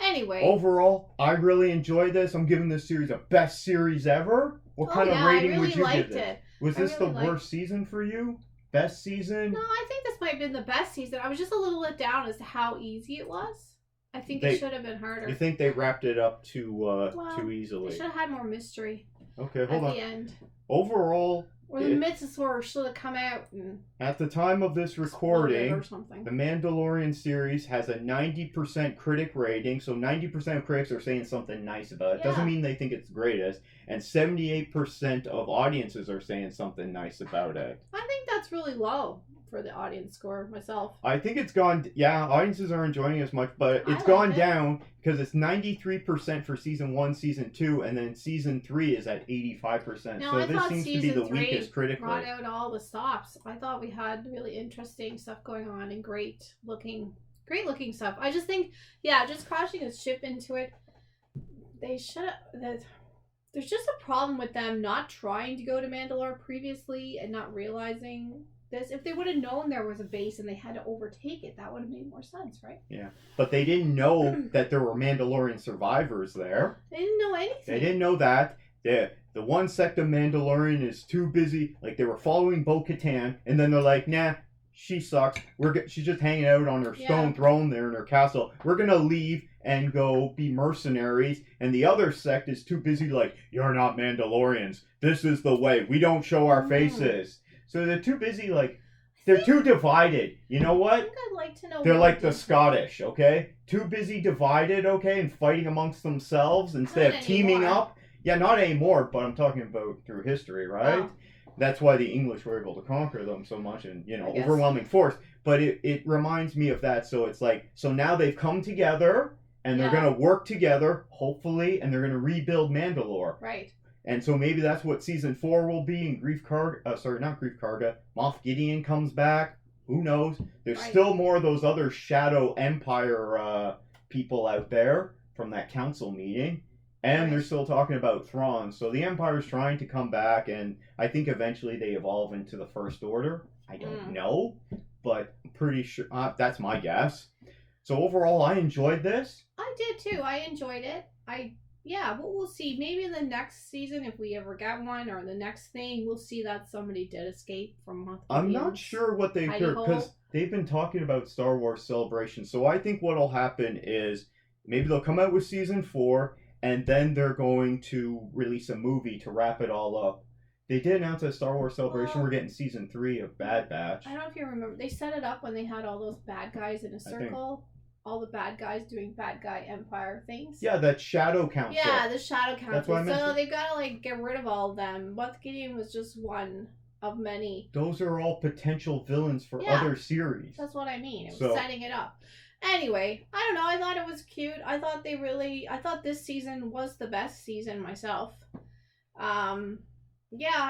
Anyway. Overall, I really enjoyed this. I'm giving this series a best series ever. What kind of rating would you give it? Was this the worst season for you? Best season? No, I think this might have been the best season. I was just a little let down as to how easy it was. I think it should have been harder. You think they wrapped it up too easily? They should have had more mystery. Okay, hold on. At the end. Overall... Or the Mythosaur should have come out and... At the time of this recording, or something. The Mandalorian series has a 90% critic rating, so 90% of critics are saying something nice about it. Doesn't mean they think it's the greatest. And 78% of audiences are saying something nice about it. I think that's really low for the audience score, myself. I think it's gone... Yeah, audiences are enjoying it as much, but it's gone down because it's 93% for Season 1, Season 2, and then Season 3 is at 85%. No, so this seems to be the weakest critically. Brought out all the stops. I thought we had really interesting stuff going on and great looking stuff. I just think, just crashing a ship into it, they should have... There's just a problem with them not trying to go to Mandalore previously and not realizing... this. If they would have known there was a base and they had to overtake it, that would have made more sense, right? Yeah, but they didn't know that there were Mandalorian survivors there. They didn't know anything. They didn't know that. The one sect of Mandalorian is too busy. Like, they were following Bo-Katan, and then they're like, nah, she sucks. She's just hanging out on her stone throne there in her castle. We're gonna leave and go be mercenaries. And the other sect is too busy like, you're not Mandalorians. This is the way. We don't show our faces. So they're too busy, they're too divided. You know what? I think I'd like to know. They're like the Scottish, okay? Too busy divided, okay, and fighting amongst themselves instead of teaming up. Yeah, not anymore, but I'm talking about through history, right? Oh. That's why the English were able to conquer them so much and, I guess. overwhelming force. But it reminds me of that. So it's like, so now they've come together and they're going to work together, hopefully, and they're going to rebuild Mandalore. Right. And so maybe that's what season 4 will be. And Moff Gideon comes back. Who knows? There's still more of those other Shadow Empire people out there from that council meeting. And they're still talking about Thrawn. So the Empire's trying to come back, and I think eventually they evolve into the First Order. I don't know, but I'm pretty sure that's my guess. So overall, I enjoyed this. I did too. I enjoyed it. We'll see. Maybe in the next season, if we ever get one, or the next thing, we'll see that somebody did escape from Moff Gideon's. I'm not sure what they heard, because they've been talking about Star Wars Celebration. So I think what'll happen is maybe they'll come out with season 4, and then they're going to release a movie to wrap it all up. They did announce at Star Wars Celebration we're getting season 3 of Bad Batch. I don't know if you remember. They set it up when they had all those bad guys in a circle. All the bad guys doing bad guy Empire things. Yeah, that Shadow Council. Yeah, the Shadow Council. That's what I meant. So they've got to get rid of all of them. Moff Gideon was just one of many. Those are all potential villains for other series. That's what I mean. It was setting it up. Anyway, I don't know. I thought it was cute. I thought this season was the best season myself. I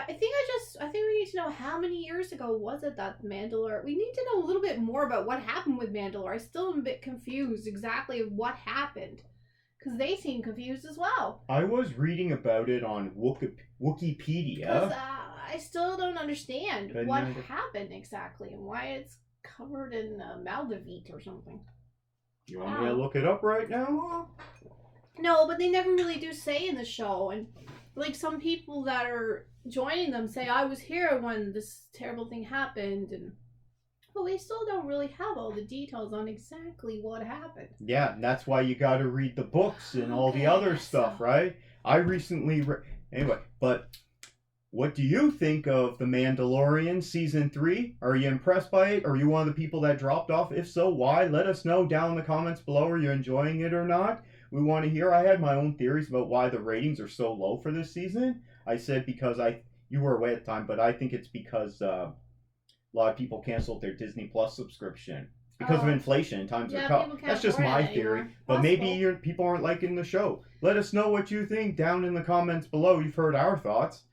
think we need to know how many years ago was it that Mandalore. We need to know a little bit more about what happened with Mandalore. I still am a bit confused exactly what happened, because they seem confused as well. I was reading about it on Wikipedia. Because I still don't understand what happened exactly and why it's covered in Maldivite or something. You want me to look it up right now? No, but they never really do say in the show. And some people that are joining them say, I was here when this terrible thing happened. But we still don't really have all the details on exactly what happened. Yeah, and that's why you got to read the books and all the other stuff, right? I recently anyway, but what do you think of The Mandalorian Season 3? Are you impressed by it? Are you one of the people that dropped off? If so, why? Let us know down in the comments below. Are you enjoying it or not? We want to hear. I had my own theories about why the ratings are so low for this season. I said because you were away at the time, but I think it's because a lot of people canceled their Disney Plus subscription. Because of inflation, times are tough. That's just my theory. But maybe people aren't liking the show. Let us know what you think down in the comments below. You've heard our thoughts.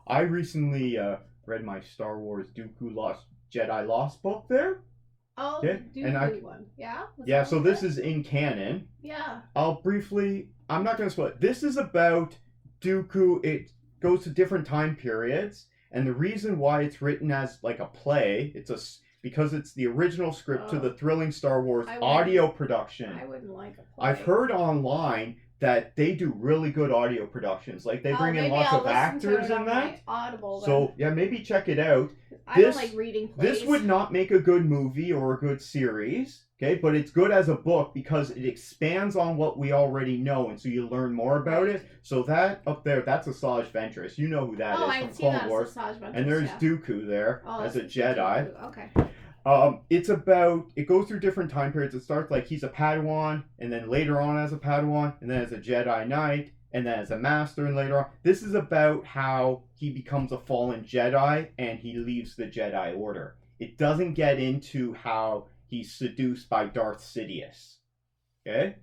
I recently read my Star Wars Dooku Jedi Lost book there. Oh, okay. Dooku one. Yeah? Yeah, so this is in canon. Yeah. I'm not going to spoil it. This is about Dooku. It goes to different time periods. And the reason why it's written as a play, because it's the original script to the thrilling Star Wars audio production. I wouldn't like a play. I've heard online that they do really good audio productions. They bring in lots of actors in that. Audible, so maybe check it out. I don't like reading plays. This would not make a good movie or a good series, okay? But it's good as a book because it expands on what we already know, and so you learn more about it. So that up there, that's Asajj Ventress. You know who that is from Clone Wars. And there's Dooku there as a Jedi. Okay. It goes through different time periods. It starts he's a Padawan, and then later on as a Padawan, and then as a Jedi Knight, and then as a Master, and later on. This is about how he becomes a fallen Jedi, and he leaves the Jedi Order. It doesn't get into how he's seduced by Darth Sidious. Okay?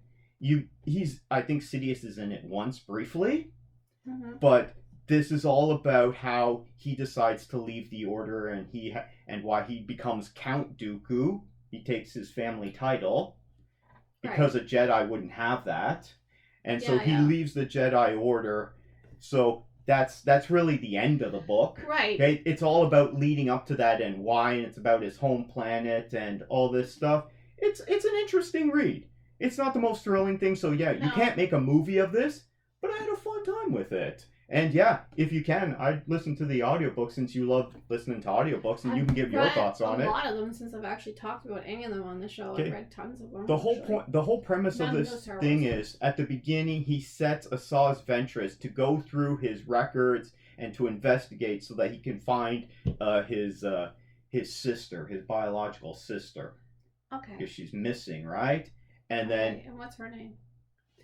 I think Sidious is in it once, briefly, but this is all about how he decides to leave the Order, and why he becomes Count Dooku. He takes his family title because a Jedi wouldn't have that, and so he leaves the Jedi Order. So that's really the end of the book. Right. Okay? It's all about leading up to that and why, and it's about his home planet and all this stuff. It's an interesting read. It's not the most thrilling thing, so you can't make a movie of this, but I had a fun time with it. And if you can, I'd listen to the audiobook since you love listening to audiobooks, and you can give your thoughts on it. A lot of them since I've actually talked about any of them on the show. Okay. I've read tons of them. The whole premise of this thing is, at the beginning, he sets Asajj Ventress to go through his records and to investigate so that he can find his sister, his biological sister. Okay. Because she's missing, right? And then... And what's her name?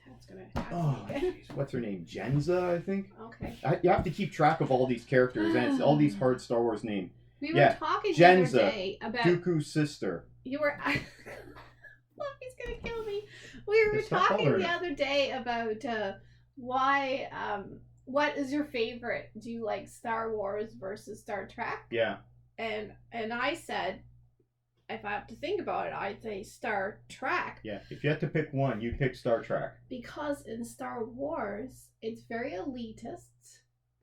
That's gonna happen Oh, again. jeez. What's her name? Jenza, I think? Okay. You have to keep track of all these characters, and it's all these hard Star Wars names. We were talking the other Jenza, day about... Dooku's sister. You were... Fluffy's gonna kill me. We were talking the other day about why... what is your favorite? Do you like Star Wars versus Star Trek? Yeah. And I said, if I have to think about it, I'd say Star Trek. Yeah, if you had to pick one, you'd pick Star Trek. Because in Star Wars, it's very elitist.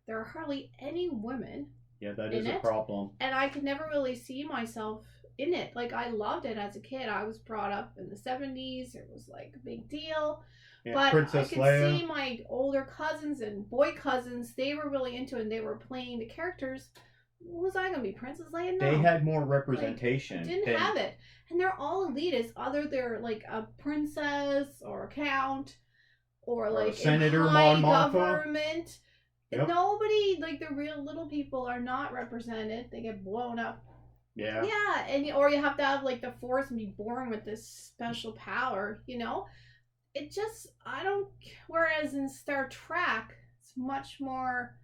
There are hardly any women. Yeah, that is a problem. And I could never really see myself in it. Like, I loved it as a kid. I was brought up in the 70s. It was like a big deal. Yeah, but Princess I could Leia. See my older cousins and boy cousins, they were really into it and they were playing the characters. What was I going to be? Princess Leia? No. They had more representation. Like, didn't have it. And they're all elitists. Either they're like a princess or a count or like Senator in high Mon government. Yep. Nobody, like the real little people are not represented. They get blown up. Yeah. Yeah, and or you have to have like the Force and be born with this special power, you know? It just, I don't, whereas in Star Trek, it's much more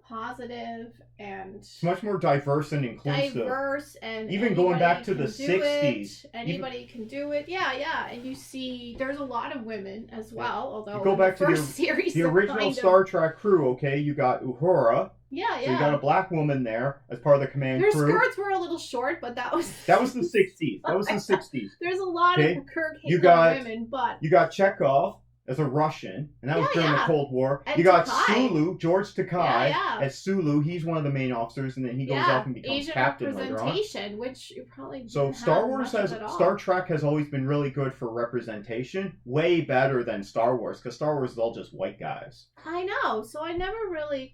positive and it's much more diverse and inclusive. Diverse and even going back to the 60s. Anybody can do it. Yeah. And you see there's a lot of women as well, although you go back to the original Star Trek crew, okay? You got Uhura. Yeah. So you got a black woman there as part of the command crew. Their skirts were a little short, but that was the 60s. That was the 60s. There's a lot of Kirk women, but you got Chekhov as a Russian, and that was during the Cold War. And you got Sulu, George Takei as Sulu. He's one of the main officers, and then he goes off and becomes Asian captain later on. Which you probably so Star Trek has always been really good for representation, way better than Star Wars, because Star Wars is all just white guys. I know, so I never really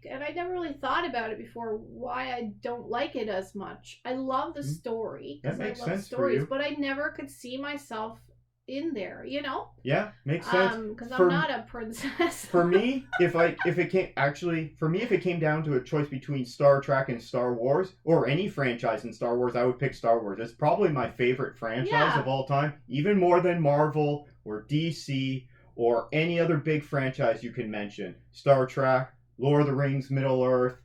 thought about it before. Why I don't like it as much. I love the story because I love sense stories, but I never could see myself in there, you know? Yeah, makes sense. Because I'm not a princess. For me, if it came down to a choice between Star Trek and Star Wars, or any franchise in Star Wars, I would pick Star Wars. It's probably my favorite franchise of all time, even more than Marvel or DC or any other big franchise you can mention. Star Trek, Lord of the Rings, Middle Earth,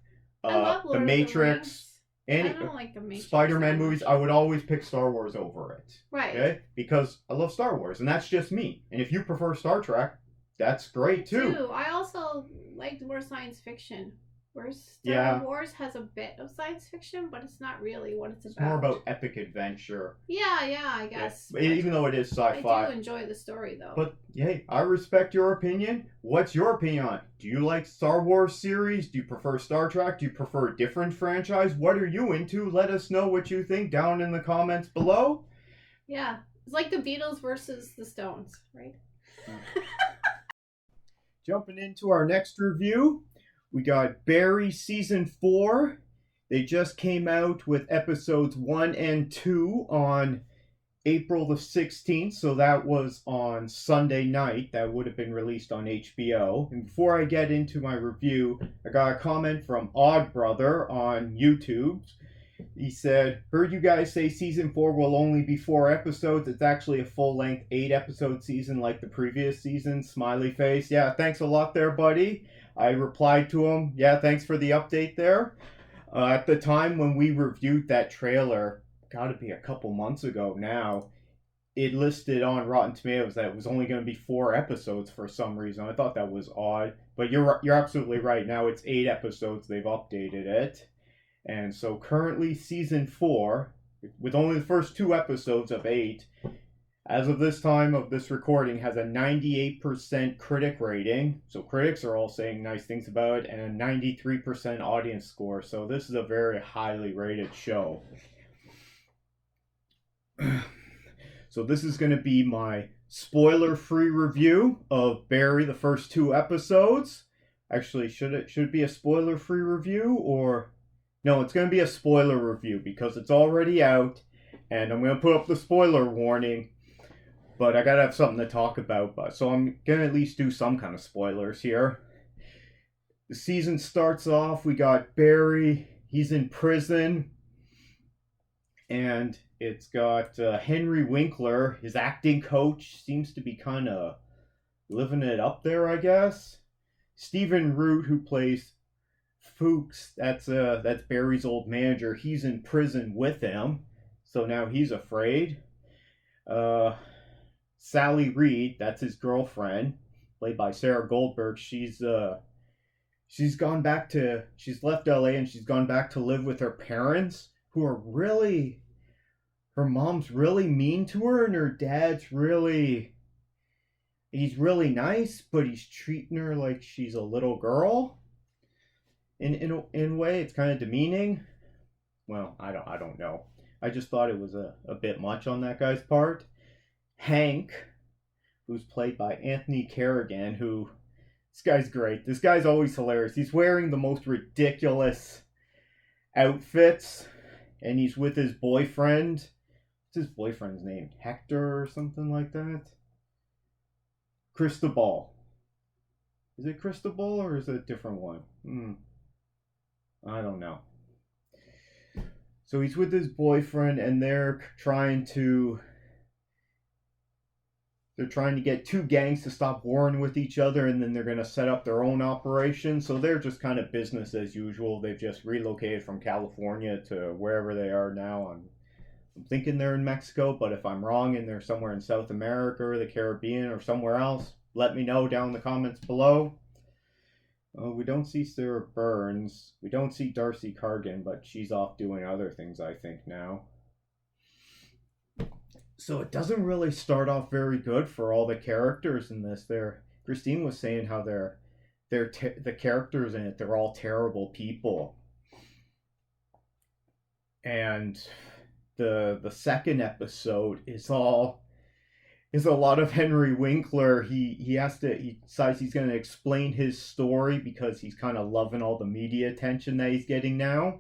The Matrix. I don't like the Matrix. Spider-Man movies, I would always pick Star Wars over it. Right. Okay? Because I love Star Wars, and that's just me. And if you prefer Star Trek, that's great too. I also liked more science fiction. Whereas Star Wars has a bit of science fiction, but it's not really what it's about. It's more about epic adventure. Yeah, I guess. Yeah. Even though it is sci-fi. I do enjoy the story, though. But, hey, I respect your opinion. What's your opinion on it? Do you like Star Wars series? Do you prefer Star Trek? Do you prefer a different franchise? What are you into? Let us know what you think down in the comments below. Yeah. It's like the Beatles versus the Stones, right? Jumping into our next review. We got Barry Season 4. They just came out with episodes 1 and 2 on April the 16th. So that was on Sunday night. That would have been released on HBO. And before I get into my review, I got a comment from Odd Brother on YouTube. He said, heard you guys say Season 4 will only be 4 episodes. It's actually a full-length 8-episode season like the previous season. Smiley face. Yeah, thanks a lot there, buddy. I replied to him, yeah, thanks for the update there. At the time when we reviewed that trailer, gotta be a couple months ago now, it listed on Rotten Tomatoes that it was only going to be 4 episodes for some reason. I thought that was odd. But you're absolutely right. Now it's 8 episodes. They've updated it. And so currently Season 4, with only the first 2 episodes of 8, as of this time of this recording, has a 98% critic rating. So critics are all saying nice things about it, and a 93% audience score. So this is a very highly rated show. So this is going to be my spoiler-free review of Barry, the first 2 episodes. Actually, should it be a spoiler-free review, or... No, it's going to be a spoiler review because it's already out, and I'm going to put up the spoiler warning. But I gotta have something to talk about, so I'm gonna at least do some kind of spoilers here. The season starts off, we got Barry, he's in prison, and it's got Henry Winkler, his acting coach, seems to be kind of living it up there, I guess. Stephen Root, who plays Fuchs, that's Barry's old manager. He's in prison with him, so now he's afraid. Sally Reed, that's his girlfriend, played by Sarah Goldberg. She's left LA and she's gone back to live with her parents, who are really, her mom's really mean to her, and her dad's he's really nice, but he's treating her like she's a little girl. In a way, it's kind of demeaning. Well, I don't know. I just thought it was a bit much on that guy's part. Hank, who's played by Anthony Carrigan, this guy's great. This guy's always hilarious. He's wearing the most ridiculous outfits, and he's with his boyfriend. What's his boyfriend's name? Hector or something like that? Cristobal. Is it Cristobal or is it a different one? I don't know. So he's with his boyfriend, and they're trying to get two gangs to stop warring with each other, and then they're going to set up their own operation. So they're just kind of business as usual. They've just relocated from California to wherever they are now. I'm thinking they're in Mexico, but if I'm wrong and they're somewhere in South America or the Caribbean or somewhere else, let me know down in the comments below. We don't see Sarah Burns. We don't see Darcy Cargan, but she's off doing other things, I think, now. So it doesn't really start off very good for all the characters in this. Christine was saying how the characters in it, they're all terrible people. And the second episode is a lot of Henry Winkler. He decides he's going to explain his story because he's kind of loving all the media attention that he's getting now.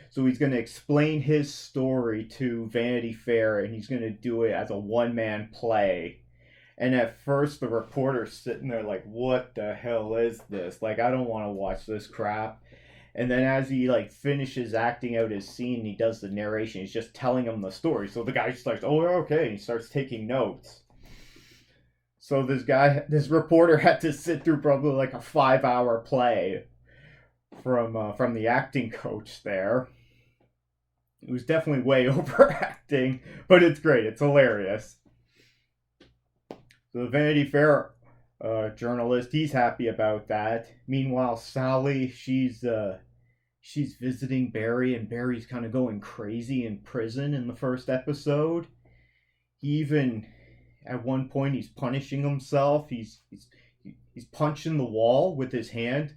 So he's going to explain his story to Vanity Fair, and he's going to do it as a one-man play. And at first, the reporter's sitting there like, what the hell is this? Like, I don't want to watch this crap. And then as he finishes acting out his scene, he does the narration. He's just telling him the story. So the guy starts, oh, okay. And he starts taking notes. So this reporter had to sit through probably like a 5-hour play from the acting coach there. It was definitely way overacting, but it's great. It's hilarious. So the Vanity Fair journalist, he's happy about that. Meanwhile, Sally, she's visiting Barry, and Barry's kind of going crazy in prison in the first episode. He even, at one point, he's punishing himself. He's punching the wall with his hand,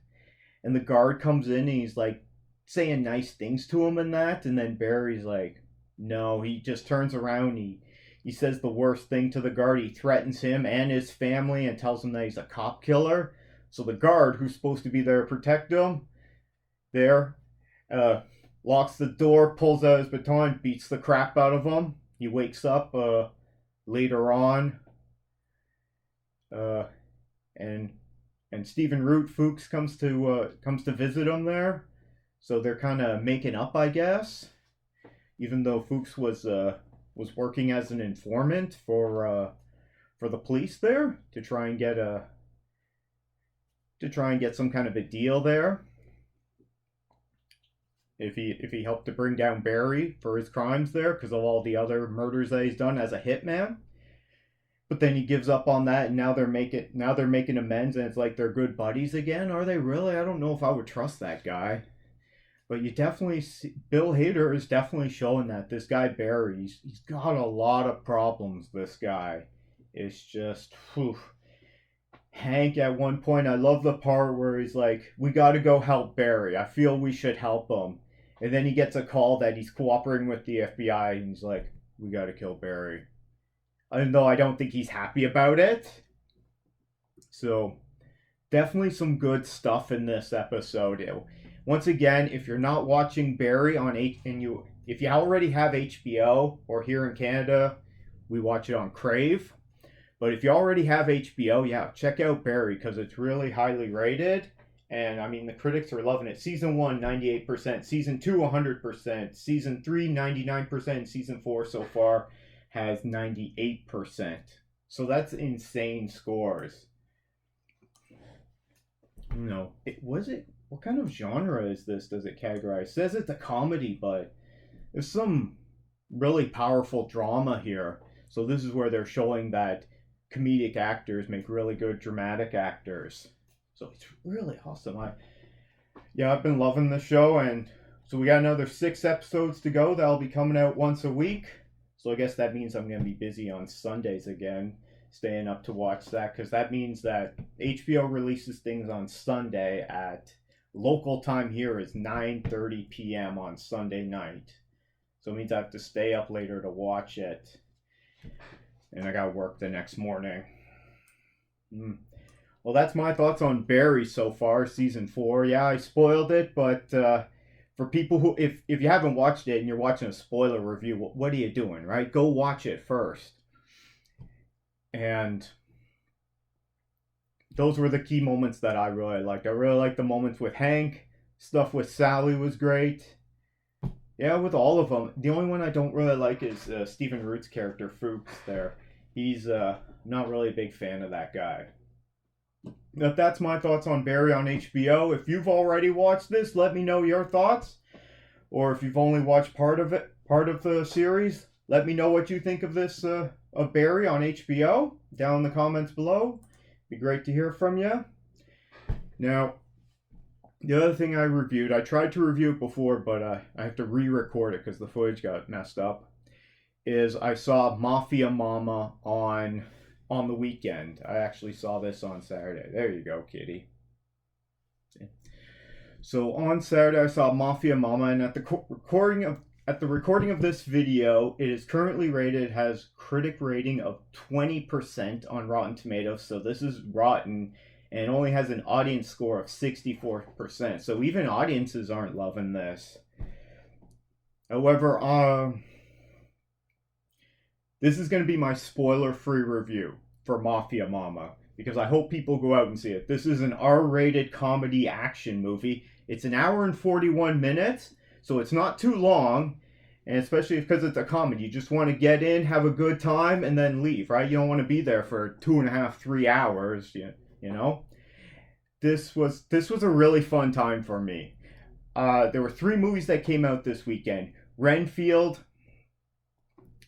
and the guard comes in and he's like saying nice things to him and that, and then Barry's like, no, he just turns around, he says the worst thing to the guard. He threatens him and his family and tells him that he's a cop killer. So the guard, who's supposed to be there to protect him, locks the door, pulls out his baton, beats the crap out of him. He wakes up later on, and Stephen Root, Fuchs, comes to visit him there. So they're kind of making up, I guess, even though Fuchs was working as an informant for the police there to try and get some kind of a deal there. If he helped to bring down Barry for his crimes there because of all the other murders that he's done as a hitman. But then he gives up on that, and now they're making amends, and it's like they're good buddies again. Are they really? I don't know if I would trust that guy. But you definitely see, Bill Hader is definitely showing that this guy Barry, he's got a lot of problems. This guy is just, whew. Hank, at one point, I love the part where he's like, we got to go help Barry. I feel we should help him. And then he gets a call that he's cooperating with the FBI, and he's like, we got to kill Barry. Even though I don't think he's happy about it. So, definitely some good stuff in this episode. Once again, if you're not watching Barry if you already have HBO, or here in Canada, we watch it on Crave. But if you already have HBO, yeah, check out Barry, because it's really highly rated. And I mean, the critics are loving it. Season 1, 98%. Season 2, 100%. Season 3, 99%. And Season 4 so far has 98%. So that's insane scores. what kind of genre is this? Does it categorize? It says it's a comedy, but there's some really powerful drama here. So this is where they're showing that comedic actors make really good dramatic actors. So it's really awesome. I've been loving the show, and so we got another 6 episodes to go. That'll be coming out once a week. So I guess that means I'm going to be busy on Sundays again, staying up to watch that, because that means that HBO releases things on Sunday at local time here is 9:30 p.m. on Sunday night. So it means I have to stay up later to watch it. And I got to work the next morning. Well, that's my thoughts on Barry so far, season 4. Yeah, I spoiled it, but for people who, if you haven't watched it and you're watching a spoiler review, what are you doing, right? Go watch it first. And those were the key moments that I really liked. I really liked the moments with Hank. Stuff with Sally was great. Yeah, with all of them. The only one I don't really like is Stephen Root's character, Fuchs, there. He's not really a big fan of that guy. But that's my thoughts on Barry on HBO. If you've already watched this, let me know your thoughts. Or if you've only watched part of the series, let me know what you think of this, of Barry on HBO, down in the comments below. Be great to hear from you. Now, the other thing I reviewed, I tried to review it before, but I have to re-record it because the footage got messed up, is I saw Mafia Mamma on the weekend. I actually saw this on Saturday. There you go, kitty. So on Saturday, I saw Mafia Mamma, and at the recording of this video, it is currently rated, has critic rating of 20% on Rotten Tomatoes. So this is rotten, and only has an audience score of 64%. So even audiences aren't loving this. However, this is going to be my spoiler-free review for Mafia Mamma, because I hope people go out and see it. This is an R-rated comedy action movie. It's an hour and 41 minutes, so it's not too long, and especially because it's a comedy. You just want to get in, have a good time, and then leave, right? You don't want to be there for 2.5, 3 hours, you know? This was a really fun time for me. There were 3 movies that came out this weekend. Renfield,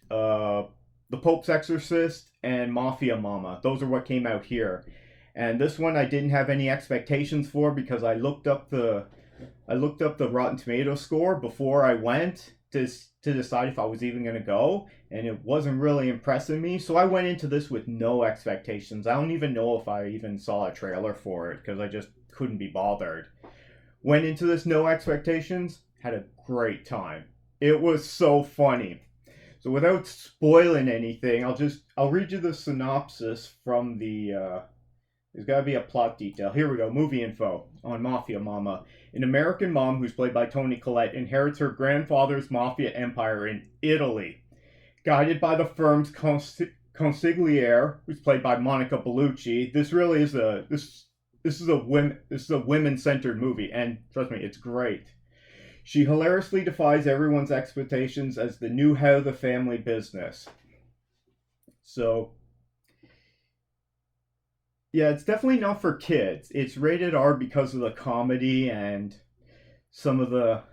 The Pope's Exorcist, and Mafia Mamma. Those are what came out here. And this one I didn't have any expectations for, because I looked up the Rotten Tomatoes score before I went to decide if I was even going to go, and it wasn't really impressing me. So I went into this with no expectations. I don't even know if I even saw a trailer for it, because I just couldn't be bothered. Went into this no expectations, had a great time. It was so funny. So without spoiling anything, I'll read you the synopsis from the, there's got to be a plot detail. Here we go, movie info on Mafia Mamma. An American mom, who's played by Toni Collette, inherits her grandfather's mafia empire in Italy. Guided by the firm's consigliere, who's played by Monica Bellucci. This really is this is a women-centered movie, and trust me, it's great. She hilariously defies everyone's expectations as the new head of the family business. So, yeah, it's definitely not for kids. It's rated R because of the comedy and some of the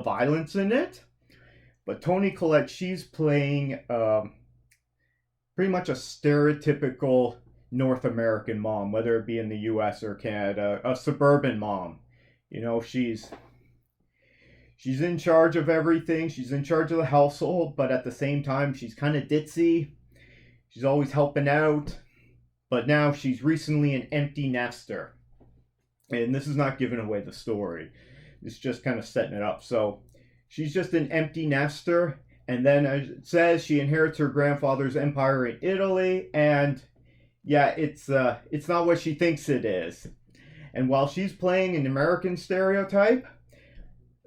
violence in it. But Toni Collette, she's playing pretty much a stereotypical North American mom, whether it be in the U.S. or Canada, a suburban mom. She's in charge of everything. She's in charge of the household, but at the same time, she's kind of ditzy. She's always helping out. But now she's recently an empty nester. And this is not giving away the story. It's just kind of setting it up. So she's just an empty nester. And then as it says, she inherits her grandfather's empire in Italy. And yeah, it's not what she thinks it is. And while she's playing an American stereotype,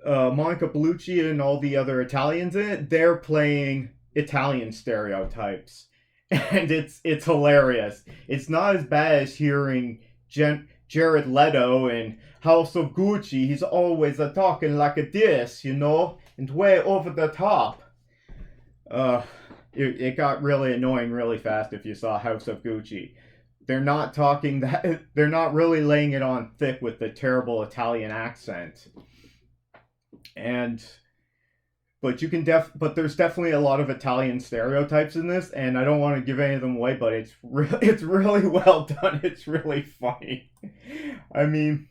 Monica Bellucci and all the other Italians in it, they're playing Italian stereotypes. And it's hilarious. It's not as bad as hearing Jared Leto in House of Gucci. He's always talking like a this, and way over the top. It got really annoying really fast if you saw House of Gucci. they're not talking that, they're not really laying it on thick with the terrible Italian accent. But but there's definitely a lot of Italian stereotypes in this, and I don't want to give any of them away, but it's really well done. It's really funny. I mean,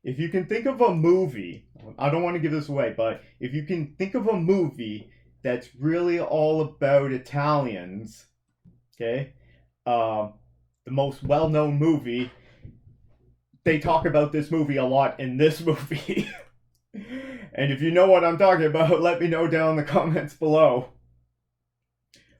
if you can think of a movie, I don't want to give this away, but if you can think of a movie that's really all about Italians, okay, the most well-known movie, they talk about this movie a lot in this movie. And if you know what I'm talking about, let me know down in the comments below.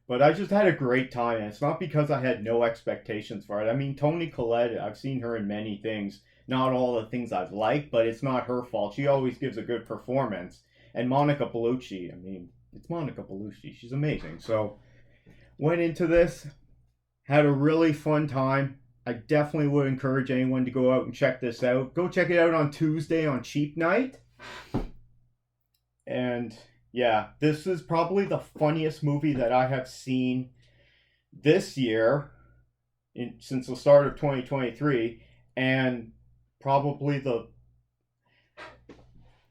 But I just had a great time, and it's not because I had no expectations for it. I mean, Toni Collette, I've seen her in many things. Not all the things I've liked, but it's not her fault. She always gives a good performance. And Monica Bellucci, I mean, it's Monica Bellucci. She's amazing. So, went into this, had a really fun time. I definitely would encourage anyone to go out and check this out. Go check it out on Tuesday on Cheap Night. And yeah, this is probably the funniest movie that I have seen this year since the start of 2023, and probably the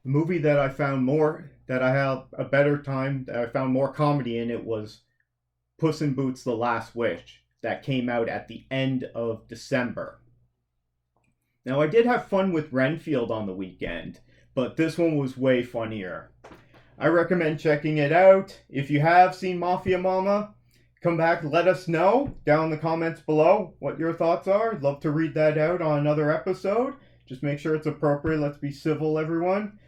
movie that I found that I had a better time, that I found more comedy in it, was Puss in Boots: The Last Wish, that came out at the end of December. Now, I did have fun with Renfield on the weekend, but this one was way funnier. I recommend checking it out. If you have seen Mafia Mamma, come back, let us know down in the comments below what your thoughts are. I'd love to read that out on another episode. Just make sure it's appropriate. Let's be civil, everyone.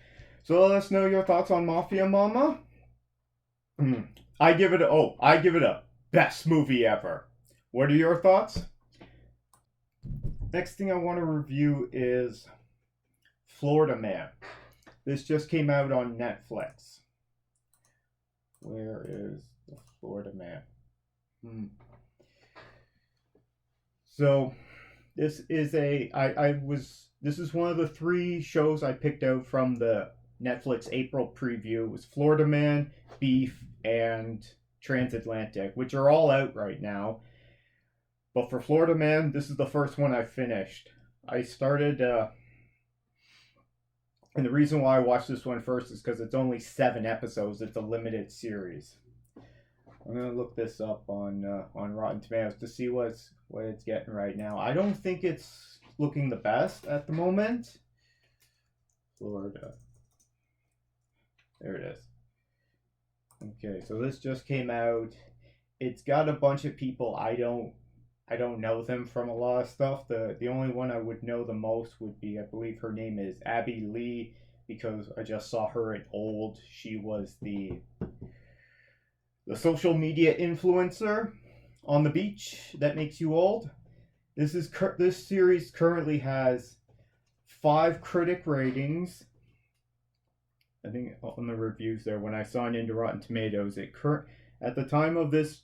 So let us know your thoughts on Mafia Mamma. I give it a best movie ever. What are your thoughts? Next thing I want to review is Florida Man. This just came out on Netflix. Where is the Florida Man? So this is this is one of the 3 shows I picked out from the Netflix April preview. It was Florida Man, Beef, and Transatlantic, which are all out right now. But for Florida Man, this is the first one I finished. I started and the reason why I watched this one first is because it's only 7 episodes. It's a limited series. I'm gonna look this up on Rotten Tomatoes to see what it's getting right now. I don't think it's looking the best at the moment. Florida. There it is. Okay, so this just came out. It's got a bunch of people I don't know them from a lot of stuff. The only one I would know the most would be, I believe her name is Abby Lee, because I just saw her in Old. She was the social media influencer on the beach that makes you old. This series currently has 5 critic ratings. I think on the reviews there, when I signed into Rotten Tomatoes, at the time of this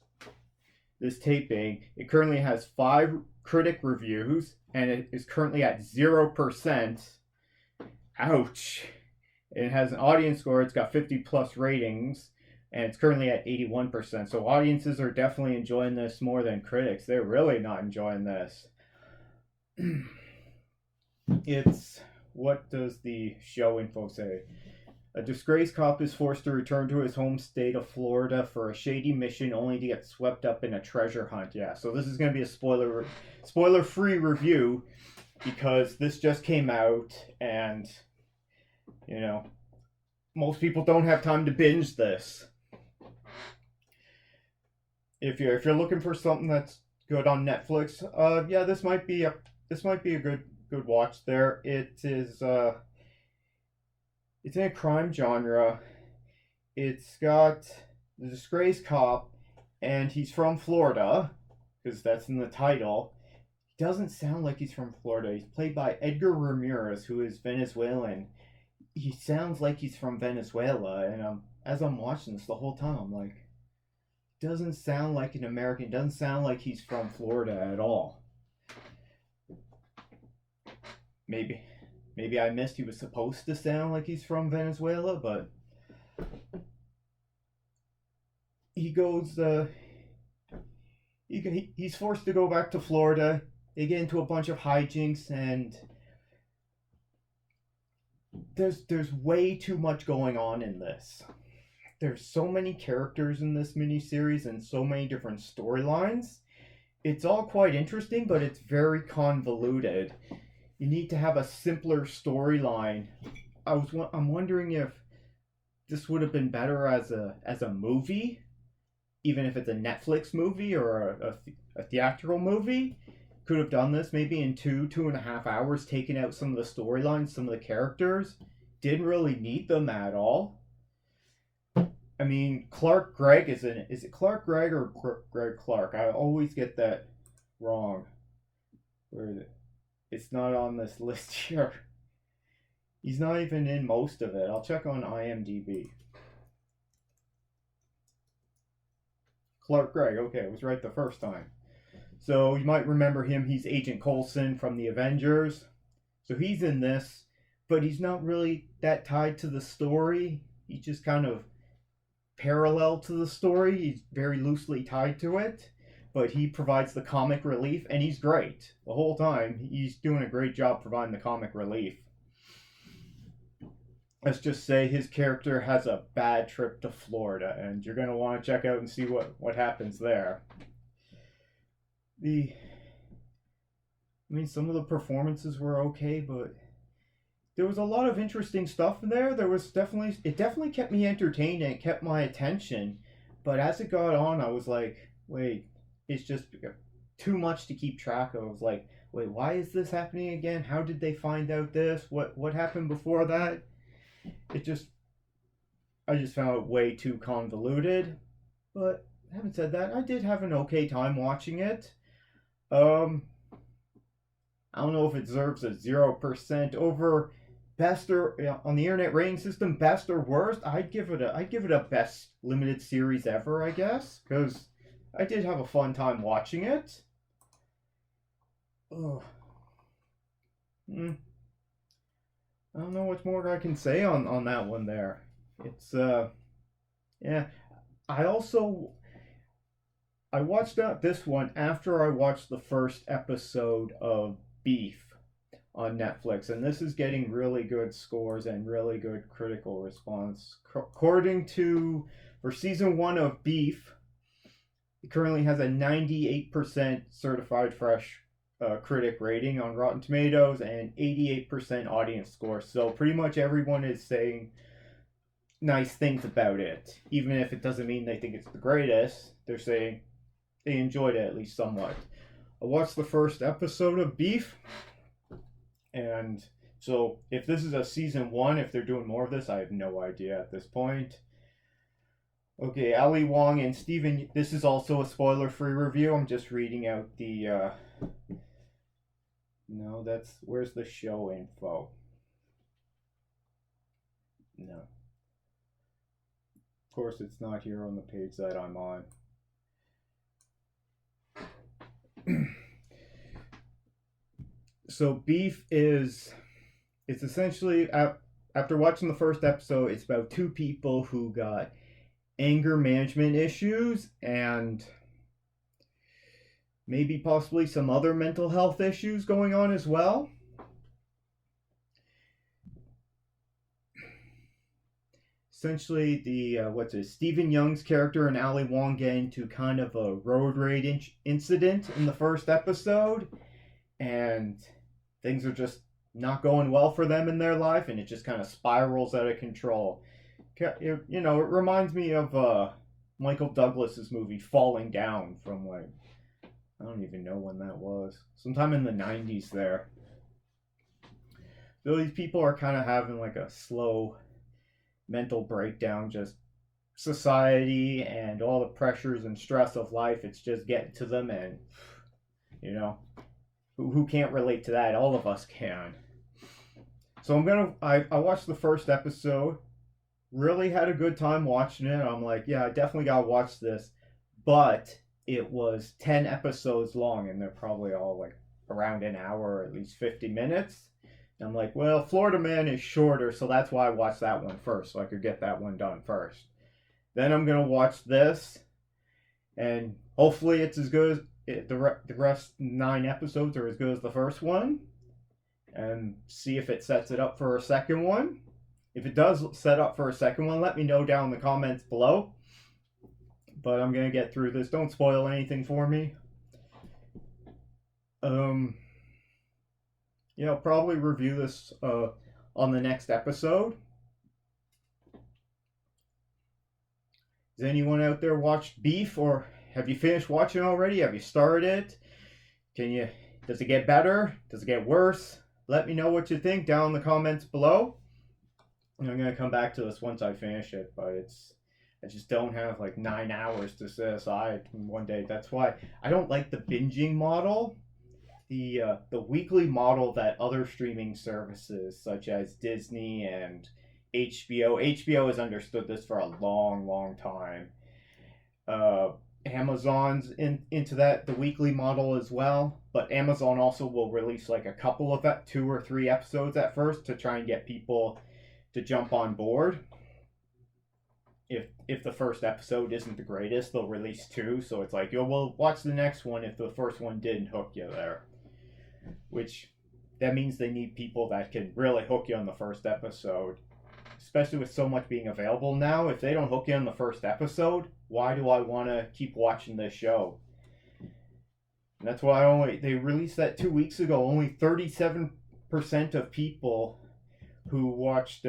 taping, it currently has 5 critic reviews, and it is currently at 0%. Ouch. It has an audience score. It's got 50 plus ratings, and it's currently at 81%. So audiences are definitely enjoying this more than critics. They're really not enjoying this. What does the show info say? A disgraced cop is forced to return to his home state of Florida for a shady mission, only to get swept up in a treasure hunt. Yeah, so this is going to be a spoiler-free review, because this just came out, and most people don't have time to binge this. If you're looking for something that's good on Netflix, yeah, this might be a good watch there. It is it's in a crime genre. It's got the disgraced cop, and he's from Florida, because that's in the title. He doesn't sound like he's from Florida. He's played by Edgar Ramirez, who is Venezuelan. He sounds like he's from Venezuela, and as I'm watching this the whole time, I'm like, doesn't sound like an American. Doesn't sound like he's from Florida at all. Maybe I missed he was supposed to sound like he's from Venezuela, but he goes he's forced to go back to Florida. They get into a bunch of hijinks, and there's way too much going on in this. There's so many characters in this miniseries and so many different storylines. It's all quite interesting, but it's very convoluted. You need to have a simpler storyline. I'm wondering if this would have been better as a movie, even if it's a Netflix movie or a theatrical movie. Could have done this maybe in 2.5 hours, taking out some of the storylines, some of the characters. Didn't really need them at all. I mean, Clark Gregg is in it. Is it Clark Gregg or Greg Clark? I always get that wrong. Where is it? It's not on this list here. He's not even in most of it. I'll check on IMDb. Clark Gregg. Okay, I was right the first time. So you might remember him. He's Agent Coulson from the Avengers. So he's in this, but he's not really that tied to the story. He's just kind of parallel to the story. He's very loosely tied to it, but he provides the comic relief, and he's great. The whole time, he's doing a great job providing the comic relief. Let's just say his character has a bad trip to Florida, and you're going to want to check out and see what happens there. Some of the performances were okay, but there was a lot of interesting stuff in there. It definitely kept me entertained and it kept my attention. But as it got on, I was like, wait, it's just too much to keep track of. I was like, wait, why is this happening again? How did they find out this? What happened before that? I just found it way too convoluted. But having said that, I did have an okay time watching it. I don't know if it deserves a 0% over best or on the internet rating system, best or worst. I'd give it a best limited series ever, I guess, because I did have a fun time watching it. Oh. I don't know what more I can say on that one there. It's yeah. I watched this one after I watched the first episode of Beef on Netflix, and this is getting really good scores and really good critical response. According to, for season 1 of Beef, it currently has a 98% certified fresh critic rating on Rotten Tomatoes and 88% audience score. So pretty much everyone is saying nice things about it. Even if it doesn't mean they think it's the greatest, they're saying they enjoyed it at least somewhat. I watched the first episode of Beef, and so if this is a season 1, if they're doing more of this, I have no idea at this point. Okay, Ali Wong and Steven, this is also a spoiler-free review. I'm just reading out the, no, where's the show info? No. Of course, it's not here on the page that I'm on. So Beef it's essentially, after watching the first episode, it's about 2 people who got anger management issues and maybe possibly some other mental health issues going on as well. Essentially, Stephen Young's character and Ali Wong get into kind of a road rage incident in the first episode, and things are just not going well for them in their life, and it just kind of spirals out of control. It reminds me of Michael Douglas's movie Falling Down from, like, I don't even know when that was. Sometime in the 90s there. So these people are kind of having like a slow mental breakdown, just society and all the pressures and stress of life, it's just getting to them, and who can't relate to that? All of us can. So I watched the first episode, really had a good time watching it. I'm like, yeah, I definitely gotta watch this, but it was 10 episodes long, and they're probably all like around an hour, or at least 50 minutes. I'm like, well, Florida Man is shorter, so that's why I watched that one first, so I could get that one done first. Then I'm going to watch this, And hopefully it's as good as the rest 9 episodes are as good as the first one. And see if it sets it up for a second one. If it does set up for a second one, let me know down in the comments below. But I'm gonna get through this. Don't spoil anything for me. Yeah, I'll probably review this on the next episode. Has anyone out there watched Beef, or have you finished watching already? Have you started it? Does it get better? Does it get worse? Let me know what you think down in the comments below. And I'm gonna come back to this once I finish it, but I just don't have like 9 hours to set aside in one day. That's why I don't like the binging model. The weekly model that other streaming services such as Disney and HBO has understood this for a long time. Amazon's into the weekly model as well, but Amazon also will release like a couple of 2 or 3 episodes at first to try and get people to jump on board. If the first episode isn't the greatest, they'll release 2, so it's like, we'll watch the next one if the first one didn't hook you there. Which, that means they need people that can really hook you on the first episode. Especially with so much being available now, if they don't hook you on the first episode, why do I want to keep watching this show? And that's why they released that 2 weeks ago. Only 37% of people who watched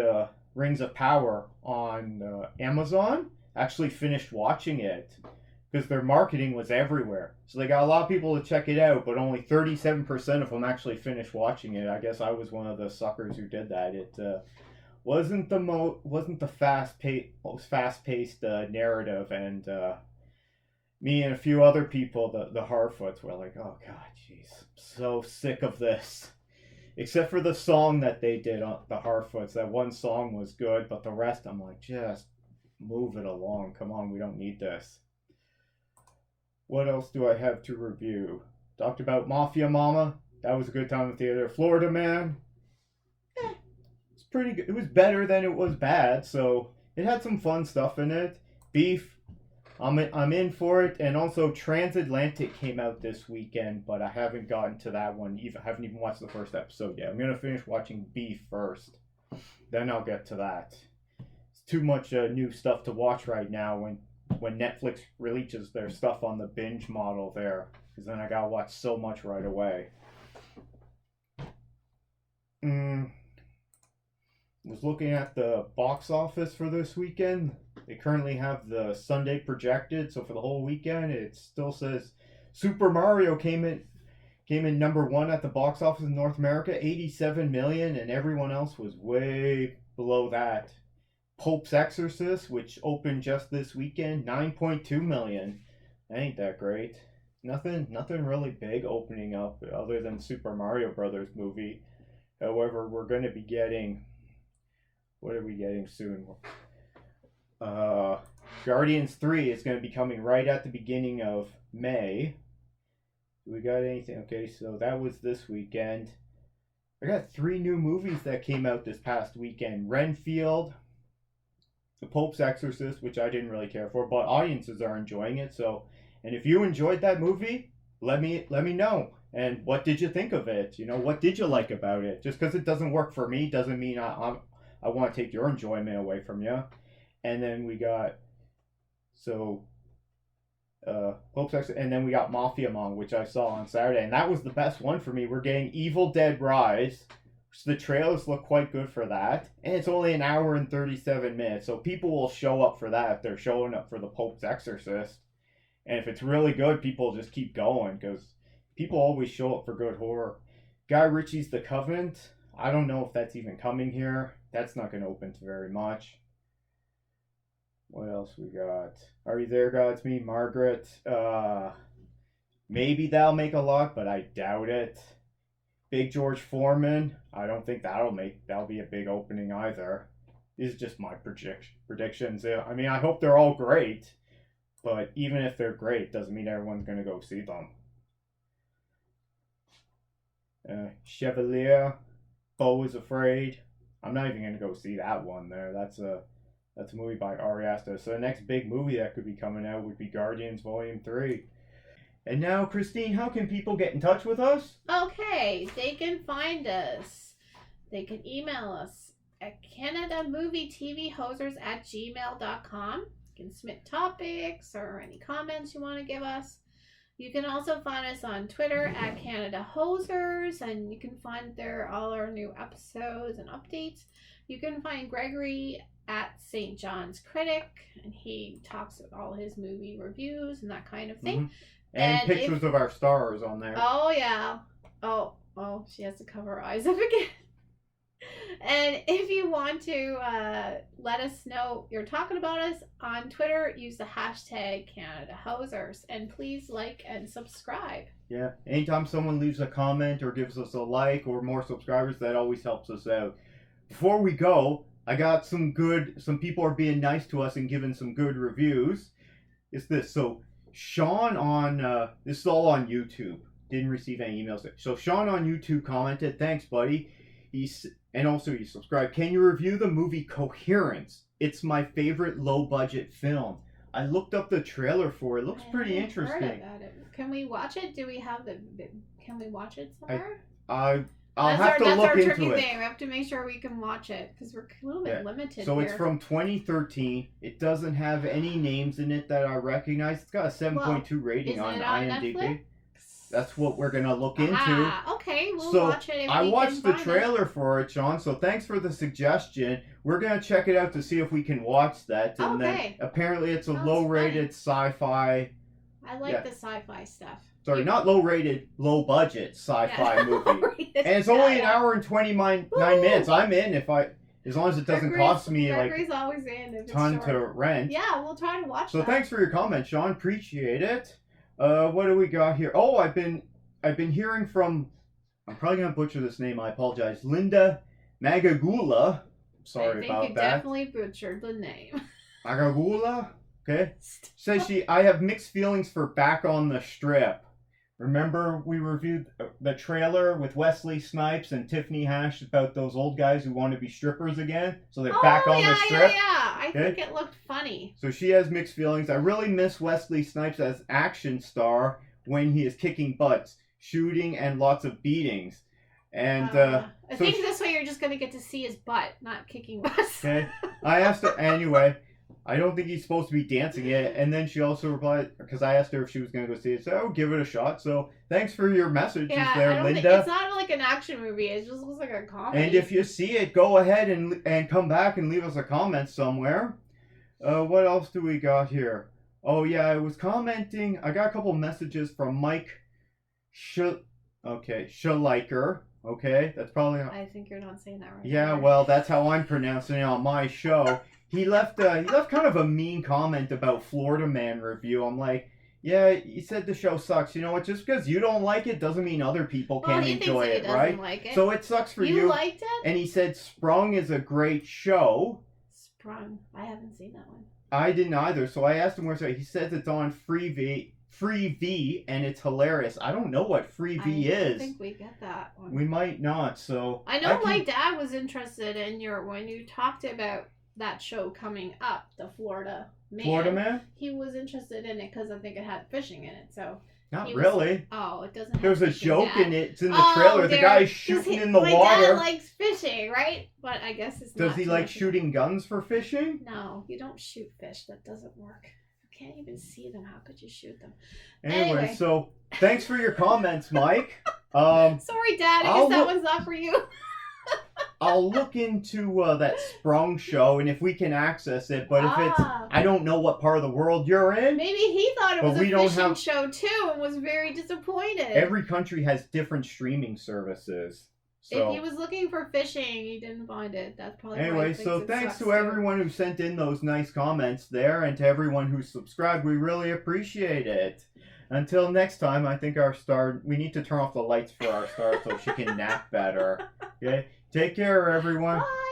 Rings of Power on Amazon actually finished watching it, because their marketing was everywhere. So they got a lot of people to check it out, but only 37% of them actually finished watching it. I guess I was one of the suckers who did that. It wasn't the most fast-paced narrative, and me and a few other people, the Harfoots, were like, oh god, jeez, I'm so sick of this. Except for the song that they did on the Harfoots. That one song was good, but the rest, I'm like, just move it along. Come on, we don't need this. What else do I have to review? Talked about Mafia Mamma. That was a good time in the theater. Florida Man. It's pretty good. It was better than it was bad, so it had some fun stuff in it. Beef. I'm in for it. And also Transatlantic came out this weekend, but I haven't gotten to that one. I haven't even watched the first episode yet. I'm going to finish watching Beef first. Then I'll get to that. It's too much new stuff to watch right now when Netflix releases their stuff on the binge model there. Because then I got to watch so much right away. Was looking at the box office for this weekend. They currently have the Sunday projected, so for the whole weekend it still says Super Mario came in number 1 at the box office in North America, 87 million, and everyone else was way below that. Pope's Exorcist, which opened just this weekend, 9.2 million. That ain't that great. Nothing really big opening up other than Super Mario Brothers movie. However, we're going to be getting... What are we getting soon? Guardians 3 is going to be coming right at the beginning of May. Do we got anything? Okay, so that was this weekend. I got 3 new movies that came out this past weekend. Renfield, The Pope's Exorcist, which I didn't really care for, but audiences are enjoying it. So, and if you enjoyed that movie, let me know. And what did you think of it? What did you like about it? Just because it doesn't work for me doesn't mean I want to take your enjoyment away from you. And then we got Pope's Exorcist, and then we got Mafia Mamma, which I saw on Saturday, and that was the best one for me. We're getting Evil Dead Rise. So the trailers look quite good for that, and it's only an hour and 37 minutes, so people will show up for that if they're showing up for the Pope's Exorcist. And if it's really good, people just keep going, because people always show up for good horror. Guy Ritchie's The Covenant. I don't know if that's even coming here. That's not going to open to very much. What else we got? Are You There, God? It's Me, Margaret. Maybe that'll make a lot, but I doubt it. Big George Foreman. I don't think that'll be a big opening either. These are just my predictions. I mean, I hope they're all great, but even if they're great, doesn't mean everyone's going to go see them. Chevalier. Beau is Afraid. I'm not even going to go see that one there. That's a That's a movie by Ari Aster. So the next big movie that could be coming out would be Guardians Volume 3. And now, Christine, how can people get in touch with us? Okay, they can find us. They can email us at CanadaMovieTVHosers@gmail.com. You can submit topics or any comments you want to give us. You can also find us on Twitter at Canada Hosers, and you can find there all our new episodes and updates. You can find Gregory at St. John's Critic, and he talks about all his movie reviews and that kind of thing. Mm-hmm. And pictures of our stars on there. Oh, yeah. Oh, she has to cover her eyes up again. And if you want to let us know you're talking about us on Twitter, use the hashtag CanadaHosers. And please like and subscribe. Yeah. Anytime someone leaves a comment or gives us a like or more subscribers, that always helps us out. Before we go, I got some people are being nice to us and giving some good reviews. It's this. So Sean on, this is all on YouTube. Didn't receive any emails. So Sean on YouTube commented, thanks, buddy. And also he subscribed. Can you review the movie Coherence? It's my favorite low-budget film. I looked up the trailer for it. It looks pretty interesting. Heard about it. Can we watch it? Do we have can we watch it somewhere? I'll have to look into it. That's our tricky thing. We have to make sure we can watch it because we're a little bit limited So here. it's from 2013. It doesn't have any names in it that I recognize. It's got a 7.2 rating on IMDb. Netflix? That's what we're going to look into. Okay, we'll watch it. I watched the trailer for it, Sean, so thanks for the suggestion. We're going to check it out to see if we can watch that. And then apparently it's a low-rated sci-fi. I like the sci-fi stuff. Sorry, not low-rated, low-budget sci-fi movie. And it's only an hour and 29 minutes. I'm in as long as it doesn't cost me Gregory's always in if a ton to rent. Yeah, we'll try to watch that. So thanks for your comment, Sean. Appreciate it. What do we got here? Oh, I've been hearing from, I'm probably gonna butcher this name. I apologize. Linda Magagula. Sorry about that. I think you definitely butchered the name. Magagula. Okay. Says I have mixed feelings for Back on the Strip. Remember we reviewed the trailer with Wesley Snipes and Tiffany Haddish about those old guys who want to be strippers again? So they're back on the strip? Yeah. I think it looked funny. So she has mixed feelings. I really miss Wesley Snipes as action star when he is kicking butts, shooting, and lots of beatings. And I think this way you're just going to get to see his butt, not kicking butts. Okay. I asked her, anyway, I don't think he's supposed to be dancing yet. And then she also replied, because I asked her if she was going to go see it. So, give it a shot. So, thanks for your messages there, Linda. It's not like an action movie. It just looks like a comedy. And if you see it, go ahead and come back and leave us a comment somewhere. What else do we got here? Oh, yeah, I was commenting. I got a couple messages from Mike Schleicher. Okay, that's probably... I think you're not saying that right. Yeah, well, that's how I'm pronouncing it on my show. He left kind of a mean comment about Florida Man review. I'm like, yeah, he said the show sucks. You know what? Just because you don't like it doesn't mean other people can't enjoy it, right? Like it. So it sucks for you. You liked it? And he said Sprung is a great show. Sprung? I haven't seen that one. I didn't either. So I asked him where he says it's on Free V, and it's hilarious. I don't know what Free V is. I think we get that one. We might not. So I know my dad was interested in when you talked about that show coming up, the Florida Man. He was interested in it because I think it had fishing in it. So not really. It doesn't. Have There's a joke in it. It's in the trailer. The guy's shooting in the water. My dad likes fishing, right? But I guess it's. Does he like shooting guns for fishing? No, you don't shoot fish. That doesn't work. You can't even see them. How could you shoot them? Anyway, so thanks for your comments, Mike. Sorry, Dad. I guess that one's not for you. I'll look into that Sprung show and if we can access it. But if it's, I don't know what part of the world you're in. Maybe he thought it was a fishing show too and was very disappointed. Every country has different streaming services. So. If he was looking for fishing, he didn't find it. That's probably anyway. So thanks to everyone who sent in those nice comments there, and to everyone who subscribed. We really appreciate it. Until next time, I think we need to turn off the lights for our star so she can nap better. Okay. Take care, everyone. Bye.